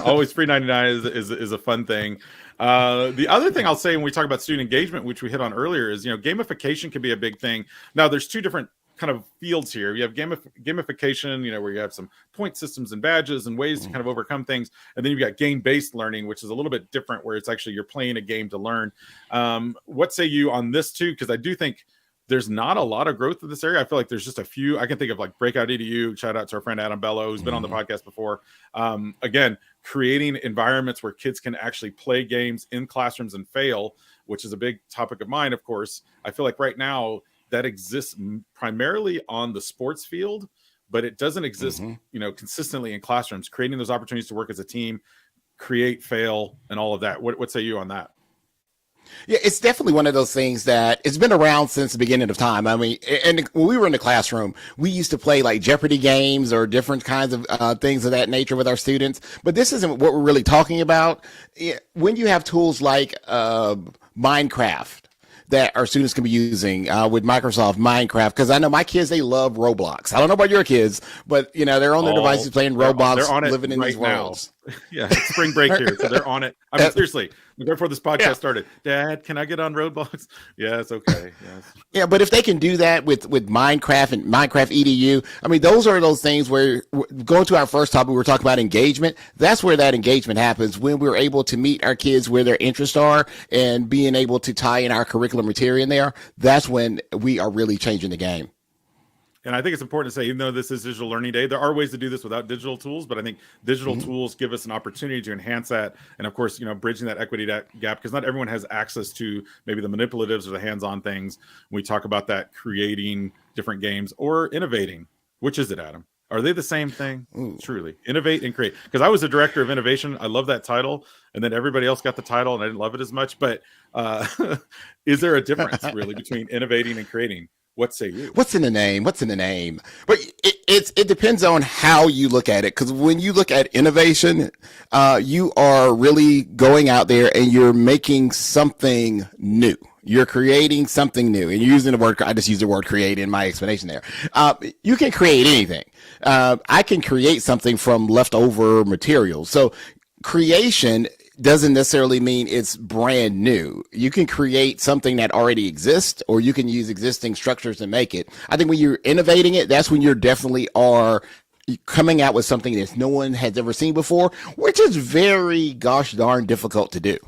Always free 99 is a fun thing. The other thing I'll say when we talk about student engagement, which we hit on earlier, is gamification can be a big thing. Now, there's 2 different kind of fields here. You have gamification, where you have some point systems and badges and ways to kind of overcome things, and then you've got game-based learning, which is a little bit different, where it's actually you're playing a game to learn. What say you on this too? Because I do think there's not a lot of growth in this area. I feel like there's just a few. I can think of like Breakout EDU. Shout out to our friend Adam Bello, who's been on the podcast before. Again, creating environments where kids can actually play games in classrooms and fail, which is a big topic of mine, of course. I feel like right now that exists primarily on the sports field, but it doesn't exist, consistently in classrooms. Creating those opportunities to work as a team, create, fail, and all of that. What say you on that? Yeah, it's definitely one of those things that it's been around since the beginning of time. I mean, and when we were in the classroom, we used to play like Jeopardy games or different kinds of things of that nature with our students. But this isn't what we're really talking about. When you have tools like Minecraft, that our students can be using with Microsoft, Minecraft? Because I know my kids, they love Roblox. I don't know about your kids, but they're on their devices playing Roblox, they're on it living in right these worlds. Yeah, it's spring break here, so they're on it. I mean, seriously, before this podcast started, Dad, can I get on Roblox? Yes, okay. Yes. Yeah, but if they can do that with Minecraft and Minecraft EDU, I mean, those are those things where, going to our first topic, we were talking about engagement. That's where that engagement happens, when we're able to meet our kids where their interests are and being able to tie in our curriculum material in there. That's when we are really changing the game. And I think it's important to say, even though this is Digital Learning Day, there are ways to do this without digital tools, but I think digital tools give us an opportunity to enhance that. And of course, bridging that equity gap, because not everyone has access to maybe the manipulatives or the hands-on things. When we talk about that, creating different games or innovating. Which is it, Adam? Are they the same thing? Ooh. Truly. Innovate and create. Because I was a director of innovation. I love that title. And then everybody else got the title and I didn't love it as much. But is there a difference really between innovating and creating? What say you? What's in the name? But it depends on how you look at it. Because when you look at innovation, you are really going out there and you're making something new. You're creating something new, and you're using the word. I just used the word "create" in my explanation there. You can create anything. I can create something from leftover materials. So creation doesn't necessarily mean it's brand new. You can create something that already exists, or you can use existing structures to make it. I think when you're innovating it, that's when you're definitely are coming out with something that no one has ever seen before, which is very gosh darn difficult to do.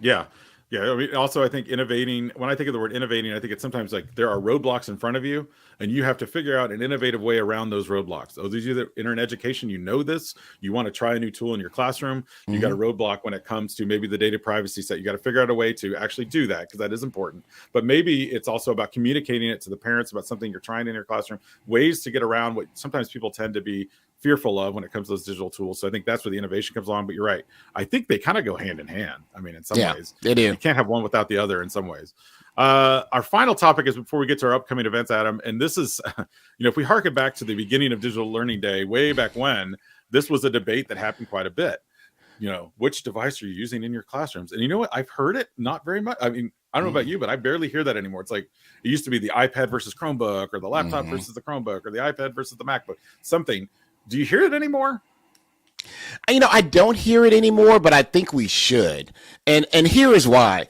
Yeah. Yeah. I mean, also, I think innovating, when I think of the word innovating, I think it's sometimes like there are roadblocks in front of you and you have to figure out an innovative way around those roadblocks. Those of you that enter in education, this, you want to try a new tool in your classroom. You got a roadblock when it comes to maybe the data privacy set. You got to figure out a way to actually do that, because that is important. But maybe it's also about communicating it to the parents about something you're trying in your classroom, ways to get around what sometimes people tend to be fearful of when it comes to those digital tools. So I think that's where the innovation comes along. But you're right. I think they kind of go hand in hand. I mean, in some ways, they do. You can't have one without the other in some ways. Our final topic is before we get to our upcoming events, Adam, and this is, if we harken back to the beginning of Digital Learning Day, way back when, this was a debate that happened quite a bit. Which device are you using in your classrooms? And you know what? I've heard it not very much. I mean, I don't know about you, but I barely hear that anymore. It's like it used to be the iPad versus Chromebook, or the laptop versus the Chromebook, or the iPad versus the MacBook, something. Do you hear it anymore? I don't hear it anymore, but I think we should. And here is why.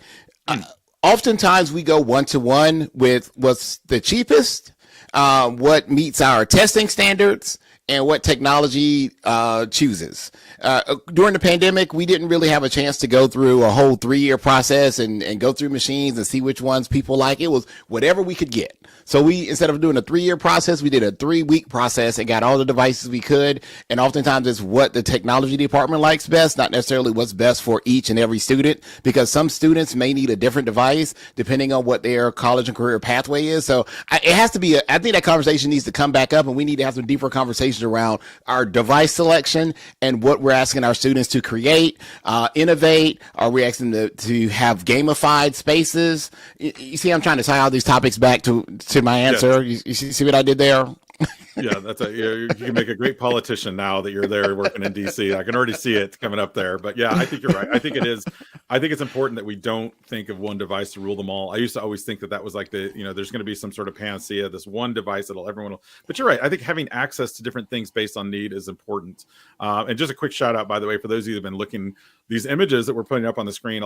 Oftentimes we go one-to-one with what's the cheapest, what meets our testing standards, and what technology chooses. During the pandemic, we didn't really have a chance to go through a whole 3-year process and go through machines and see which ones people like. It was whatever we could get. So we, instead of doing a 3-year process, we did a 3-week process and got all the devices we could. And oftentimes it's what the technology department likes best, not necessarily what's best for each and every student, because some students may need a different device depending on what their college and career pathway is. So it has to be, I think that conversation needs to come back up, and we need to have some deeper conversations around our device selection and what we're asking our students to create, innovate. Are we asking them to have gamified spaces? You see, I'm trying to tie all these topics back to my answer. Yes. You see what I did there? Yeah, you can make a great politician now that you're there working in DC. I can already see it coming up there. But yeah, I think you're right. I think it's important that we don't think of one device to rule them all. I used to always think that was like there's going to be some sort of panacea, this one device that'll everyone will. But you're right. I think having access to different things based on need is important. And just a quick shout out, by the way, for those of you that have been looking, these images that we're putting up on the screen,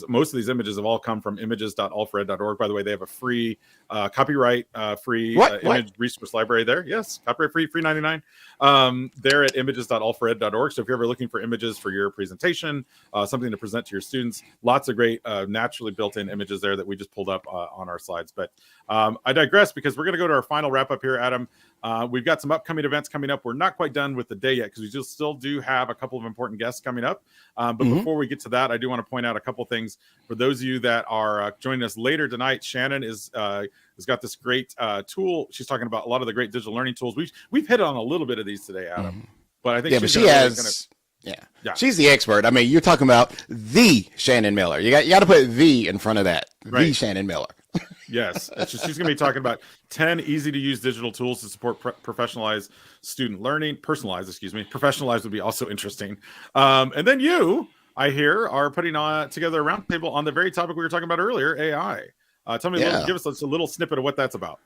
most of these images have all come from images.alfred.org. By the way, they have a free copyright free image resource library there. Yes. Copyright free 99. They're at images.alfred.org. So if you're ever looking for images for your presentation, something to present to your students, lots of great naturally built-in images there that we just pulled up on our slides. But I digress, because we're going to go to our final wrap-up here, Adam. We've got some upcoming events coming up. We're not quite done with the day yet, because we still do have a couple of important guests coming up. But before we get to that, I do want to point out a couple things. For those of you that are joining us later tonight, Shannon has got this great tool. She's talking about a lot of the great digital learning tools. We've hit on a little bit of these today, Adam. But I think she's the expert. I mean, you're talking about the Shannon Miller. You got to put the in front of that. Right. The Shannon Miller. Yes. She's going to be talking about 10 easy to use digital tools to support professionalized student learning. Professionalized would be also interesting. And then I hear, are putting together a roundtable on the very topic we were talking about earlier, AI. Tell me, give us a little snippet of what that's about.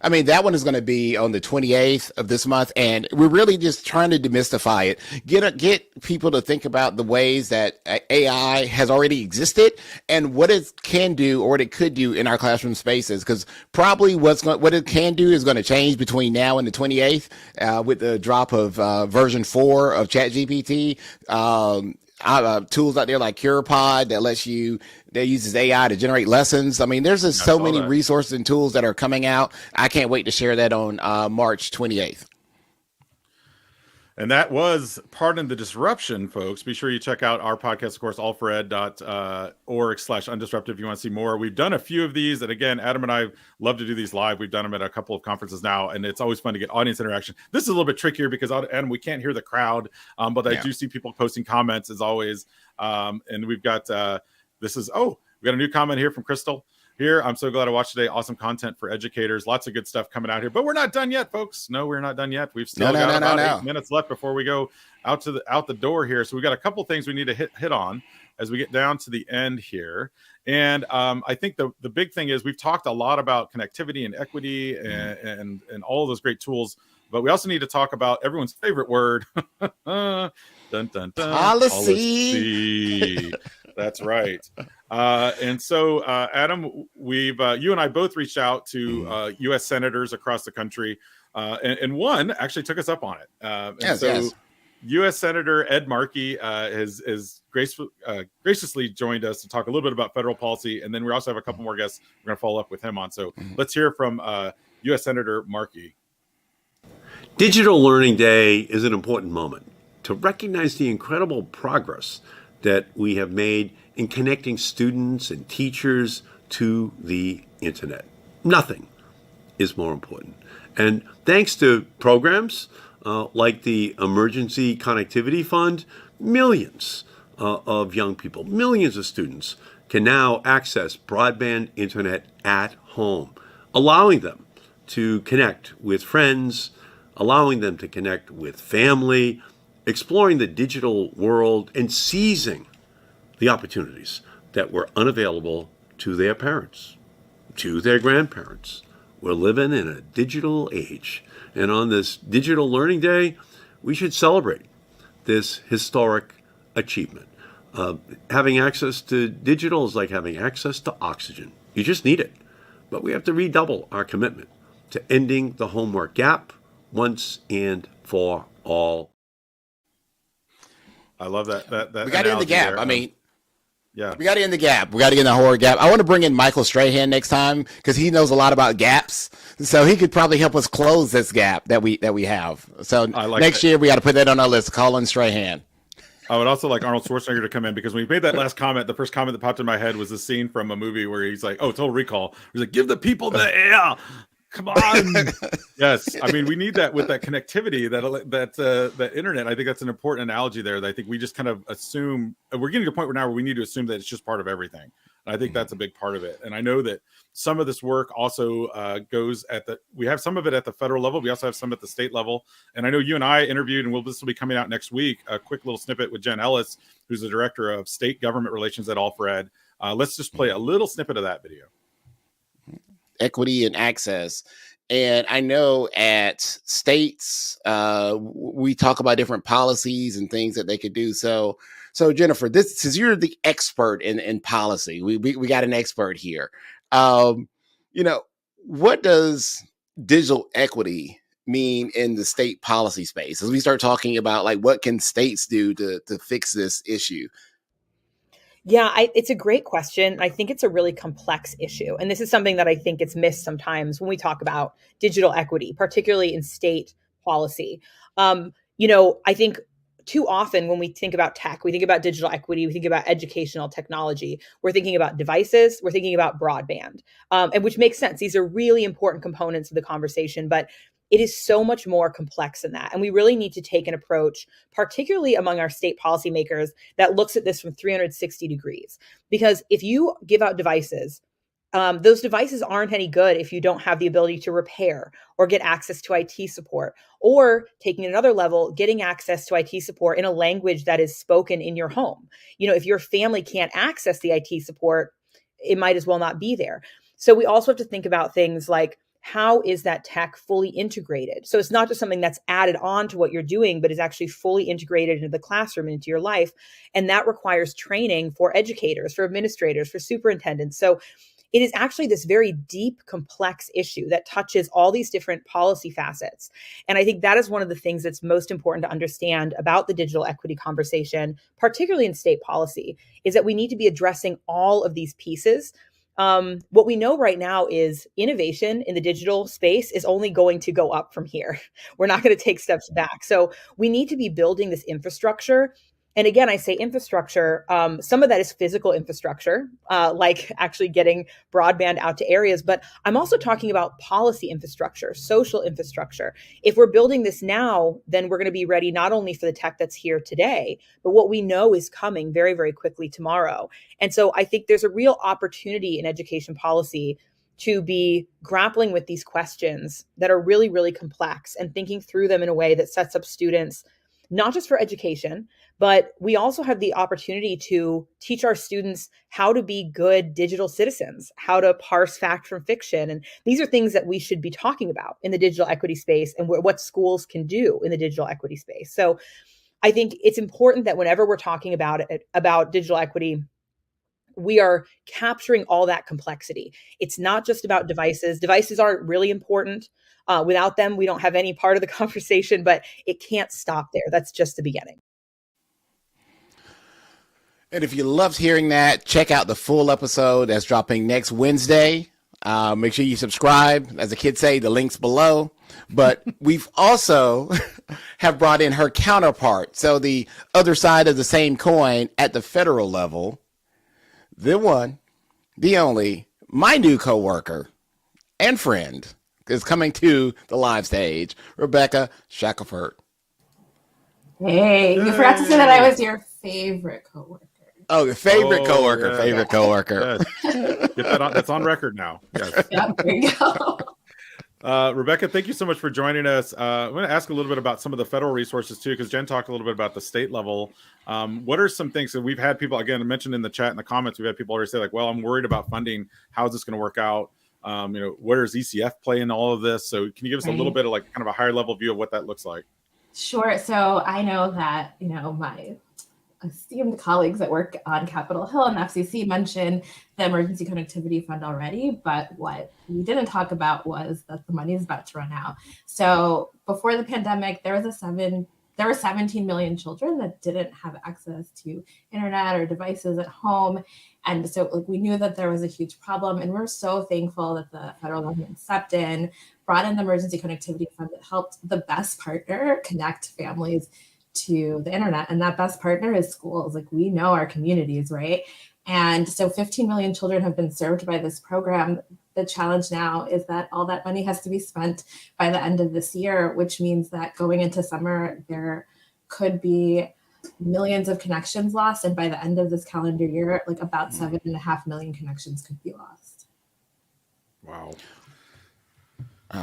I mean, that one is going to be on the 28th of this month, and we're really just trying to demystify it. Get people to think about the ways that AI has already existed and what it can do or what it could do in our classroom spaces. Because probably what it can do is going to change between now and the 28th with the drop of version 4 of ChatGPT. Tools out there like CurePod that uses AI to generate lessons. I mean, there's just so many resources and tools that are coming out. I can't wait to share that on March 28th. And that was Pardon the Disruption, folks. Be sure you check out our podcast, of course, allfored.org/undisrupted if you want to see more. We've done a few of these. And again, Adam and I love to do these live. We've done them at a couple of conferences now, and it's always fun to get audience interaction. This is a little bit trickier because, Adam, we can't hear the crowd, but I do see people posting comments as always. And we've got, we got a new comment here from Crystal. Here, I'm so glad I watched today. Awesome content for educators. Lots of good stuff coming out here. But we're not done yet, folks. No, we're not done yet. We've still got about 8 minutes left before we go out the door here. So we got a couple things we need to hit on as we get down to the end here. And I think the big thing is we've talked a lot about connectivity and equity and all of those great tools. But we also need to talk about everyone's favorite word. Dun, dun, dun. Policy. That's right. And so, Adam, we've you and I both reached out to U.S. senators across the country, and one actually took us up on it. Yes. U.S. Senator Ed Markey has graciously joined us to talk a little bit about federal policy, and then we also have a couple more guests we're going to follow up with him on. So let's hear from U.S. Senator Markey. Digital Learning Day is an important moment to recognize the incredible progress that we have made in connecting students and teachers to the internet. Nothing is more important. And thanks to programs like the Emergency Connectivity Fund, millions of young people, millions of students can now access broadband internet at home, allowing them to connect with friends, allowing them to connect with family, exploring the digital world, and seizing the opportunities that were unavailable to their parents, to their grandparents. We're living in a digital age. And on this Digital Learning Day, we should celebrate this historic achievement. Having access to digital is like having access to oxygen. You just need it. But we have to redouble our commitment to ending the homework gap once and for all. I love that we got to end the gap. There. I mean, yeah, we got to end the gap. We got to get in the horror gap. I want to bring in Michael Strahan next time because he knows a lot about gaps. So he could probably help us close this gap that we have. So next year we got to put that on our list. Colin Strahan. I would also like Arnold Schwarzenegger to come in because when he made that last comment, the first comment that popped in my head was a scene from a movie where he's like, Total Recall. He's like, give the people the air. Come on. Yes. I mean, we need that with that connectivity, that internet. I think that's an important analogy there that I think we just kind of assume we're getting to a point where we need to assume that it's just part of everything. And I think that's a big part of it. And I know that some of this work also goes we have some of it at the federal level. We also have some at the state level. And I know you and I interviewed, and this will be coming out next week, a quick little snippet with Jen Ellis, who's the director of state government relations at All4Ed. Let's just play a little snippet of that video. Equity and access. And I know at states, we talk about different policies and things that they could do. So Jennifer, since you're the expert in policy, we got an expert here. What does digital equity mean in the state policy space as we start talking about like what can states do to fix this issue? Yeah, it's a great question. I think it's a really complex issue. And this is something that I think gets missed sometimes when we talk about digital equity, particularly in state policy. I think too often when we think about tech, we think about digital equity, we think about educational technology, we're thinking about devices, we're thinking about broadband, and which makes sense. These are really important components of the conversation, but it is so much more complex than that. And we really need to take an approach, particularly among our state policymakers, that looks at this from 360 degrees. Because if you give out devices, those devices aren't any good if you don't have the ability to repair or get access to IT support, or taking another level, getting access to IT support in a language that is spoken in your home. If your family can't access the IT support, it might as well not be there. So we also have to think about things like, how is that tech fully integrated? So it's not just something that's added on to what you're doing, but is actually fully integrated into the classroom, into your life. And that requires training for educators, for administrators, for superintendents. So it is actually this very deep, complex issue that touches all these different policy facets. And I think that is one of the things that's most important to understand about the digital equity conversation, particularly in state policy, is that we need to be addressing all of these pieces. What we know right now is innovation in the digital space is only going to go up from here. We're not going to take steps back. So we need to be building this infrastructure. And again, I say infrastructure, some of that is physical infrastructure, like actually getting broadband out to areas. But I'm also talking about policy infrastructure, social infrastructure. If we're building this now, then we're going to be ready not only for the tech that's here today, but what we know is coming very, very quickly tomorrow. And so I think there's a real opportunity in education policy to be grappling with these questions that are really, really complex and thinking through them in a way that sets up students, not just for education, but we also have the opportunity to teach our students how to be good digital citizens, how to parse fact from fiction. And these are things that we should be talking about in the digital equity space and what schools can do in the digital equity space. So I think it's important that whenever we're talking about digital equity, we are capturing all that complexity. It's not just about devices. Devices are really important. Without them, we don't have any part of the conversation, but it can't stop there. That's just the beginning. And if you loved hearing that, check out the full episode that's dropping next Wednesday. Make sure you subscribe. As the kids say, the link's below. But we've also have brought in her counterpart. So the other side of the same coin at the federal level, the one, the only, my new coworker and friend is coming to the live stage, Rebeca Shackleford. Hey, you forgot to say that I was your favorite coworker. Oh, the favorite coworker, yeah. favorite coworker. Yes. Get that on, that's on record now. Yes. Yep, there you go. Rebecca, thank you so much for joining us. I'm going to ask a little bit about some of the federal resources too, because Jen talked a little bit about the state level. What are some things that we've had people, again, I mentioned in the chat, in the comments, we've had people already say like, well, I'm worried about funding. How is this going to work out? Where does ECF play in all of this? So can you give us a little bit of like kind of a higher level view of what that looks like? Sure. So I know that, my esteemed colleagues that work on Capitol Hill and FCC mentioned the Emergency Connectivity Fund already, but what we didn't talk about was that the money is about to run out. So before the pandemic, there were 17 million children that didn't have access to internet or devices at home. And so we knew that there was a huge problem, and we're so thankful that the federal government stepped in, brought in the Emergency Connectivity Fund that helped the best partner connect families to the internet. And that best partner is schools. We know our communities, right? And so 15 million children have been served by this program. The challenge now is that all that money has to be spent by the end of this year, which means that going into summer, there could be millions of connections lost. And by the end of this calendar year, about 7.5 million connections could be lost. Wow.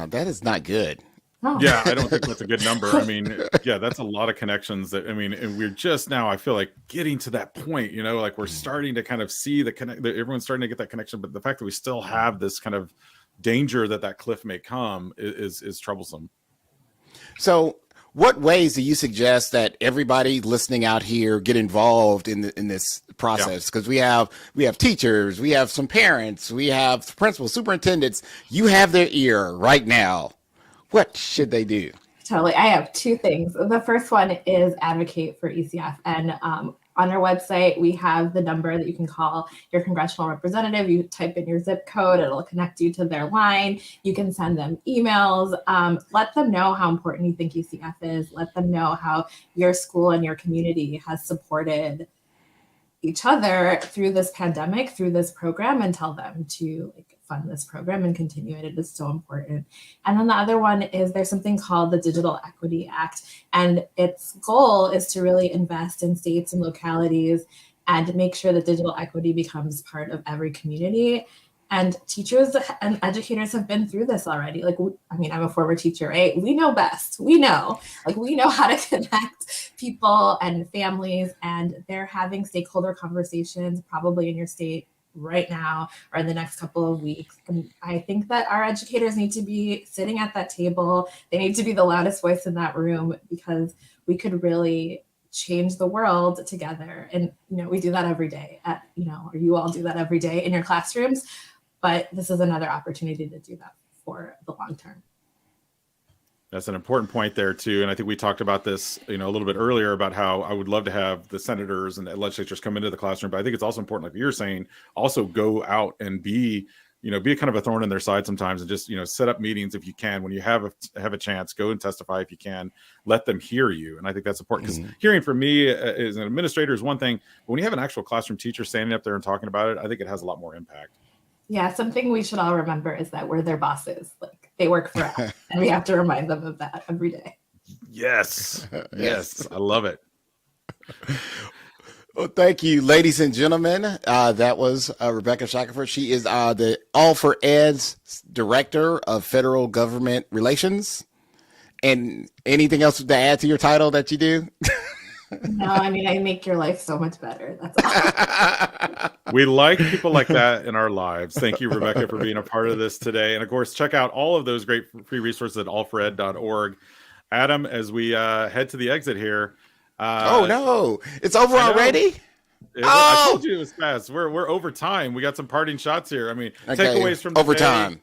That is not good. Oh. Yeah, I don't think that's a good number. I mean, yeah, that's a lot of connections and we're just now, I feel like getting to that point, we're starting to kind of see everyone's starting to get that connection, but the fact that we still have this kind of danger that cliff may come is troublesome. So what ways do you suggest that everybody listening out here get involved in this process? Because we have teachers, we have some parents, we have principals, superintendents. You have their ear right now. What should they do? Totally. I have two things. The first one is advocate for ECF. And on our website, we have the number that you can call your congressional representative. You type in your zip code, it'll connect you to their line. You can send them emails. Let them know how important you think ECF is. Let them know how your school and your community has supported each other through this pandemic, through this program, and tell them to fund this program and continue it. It is so important. And then the other one is there's something called the Digital Equity Act, and its goal is to really invest in states and localities and make sure that digital equity becomes part of every community. And teachers and educators have been through this already. I'm a former teacher, right? We know best. We know how to connect people and families, and they're having stakeholder conversations probably in your state right now or in the next couple of weeks. And I think that our educators need to be sitting at that table. They need to be the loudest voice in that room, because we could really change the world together. And, we do that every day or you all do that every day in your classrooms, but this is another opportunity to do that for the long term. That's an important point there too. And I think we talked about this, a little bit earlier about how I would love to have the senators and the legislatures come into the classroom. But I think it's also important, like you're saying, also go out and be kind of a thorn in their side sometimes, and just, set up meetings if you can. When you have a chance, go and testify if you can. Let them hear you. And I think that's important, because hearing from me as an administrator is one thing, but when you have an actual classroom teacher standing up there and talking about it, I think it has a lot more impact. Yeah, something we should all remember is that we're their bosses. Like, they work for us, and we have to remind them of that every day. Yes. Yes. I love it. Well, thank you, ladies and gentlemen. That was Rebeca Shackleford. She is the All for Ed's Director of Federal Government Relations. And anything else to add to your title that you do? No, I make your life so much better. That's all. We like people like that in our lives. Thank you, Rebeca, for being a part of this today. And of course, check out all of those great free resources at allfored.org. Adam, as we head to the exit here. Oh no, it's over already? I told you it was fast. We're over time. We got some parting shots here. Takeaways from the overtime. Day.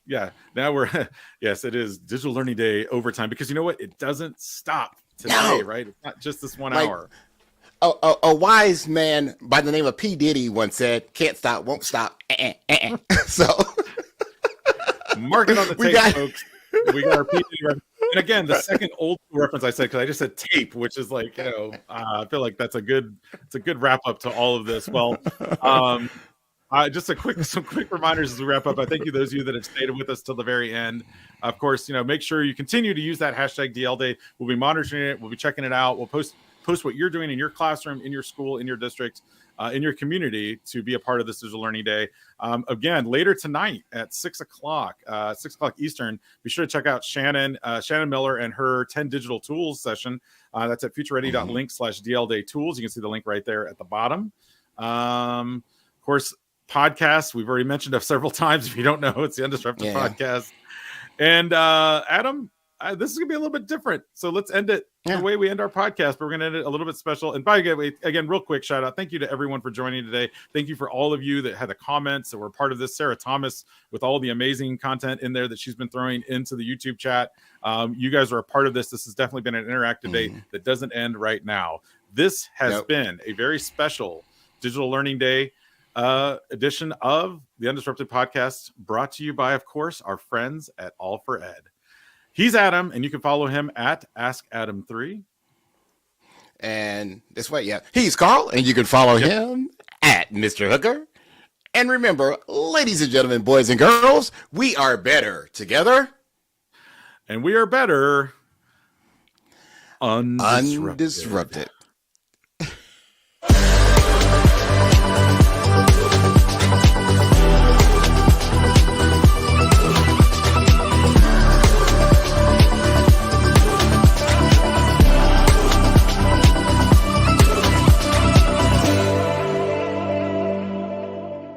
Yeah, now we're yes, it is Digital Learning Day overtime, because you know what? It doesn't stop today, right? It's not just this 1 hour. A wise man by the name of P. Diddy once said, "Can't stop, won't stop." So mark it on the tape, folks. We got our P. Diddy reference. And again, the second old reference I said, because I just said tape, which is like, I feel like it's a good wrap up to all of this. Well, just some quick reminders as we wrap up. I thank you, those of you that have stayed with us till the very end. Of course, make sure you continue to use that hashtag DL Day. We'll be monitoring it. We'll be checking it out. We'll post what you're doing in your classroom, in your school, in your district, in your community, to be a part of this Digital Learning Day. Again, later tonight at 6 o'clock Eastern, be sure to check out Shannon Miller and her 10 digital tools session. That's at futureready.link/DL Day tools. You can see the link right there at the bottom. Of course, podcasts, we've already mentioned it several times. If you don't know, it's the Undisrupted podcast. And Adam, this is gonna be a little bit different, so let's end it the way we end our podcast, but we're gonna end it a little bit special. And by the way, again, real quick shout out, thank you to everyone for joining today. Thank you for all of you that had the comments that were part of this. Sarah Thomas, with all the amazing content in there that she's been throwing into the YouTube chat. You guys are a part of this. This has definitely been an interactive day that doesn't end right now. This has been a very special Digital Learning Day edition of the Undisrupted podcast, brought to you by, of course, our friends at All for Ed. He's Adam, and you can follow him at AskAdam3. And this way, he's Carl, and you can follow him at Mr. Hooker. And remember, ladies and gentlemen, boys and girls, we are better together. And we are better undisrupted.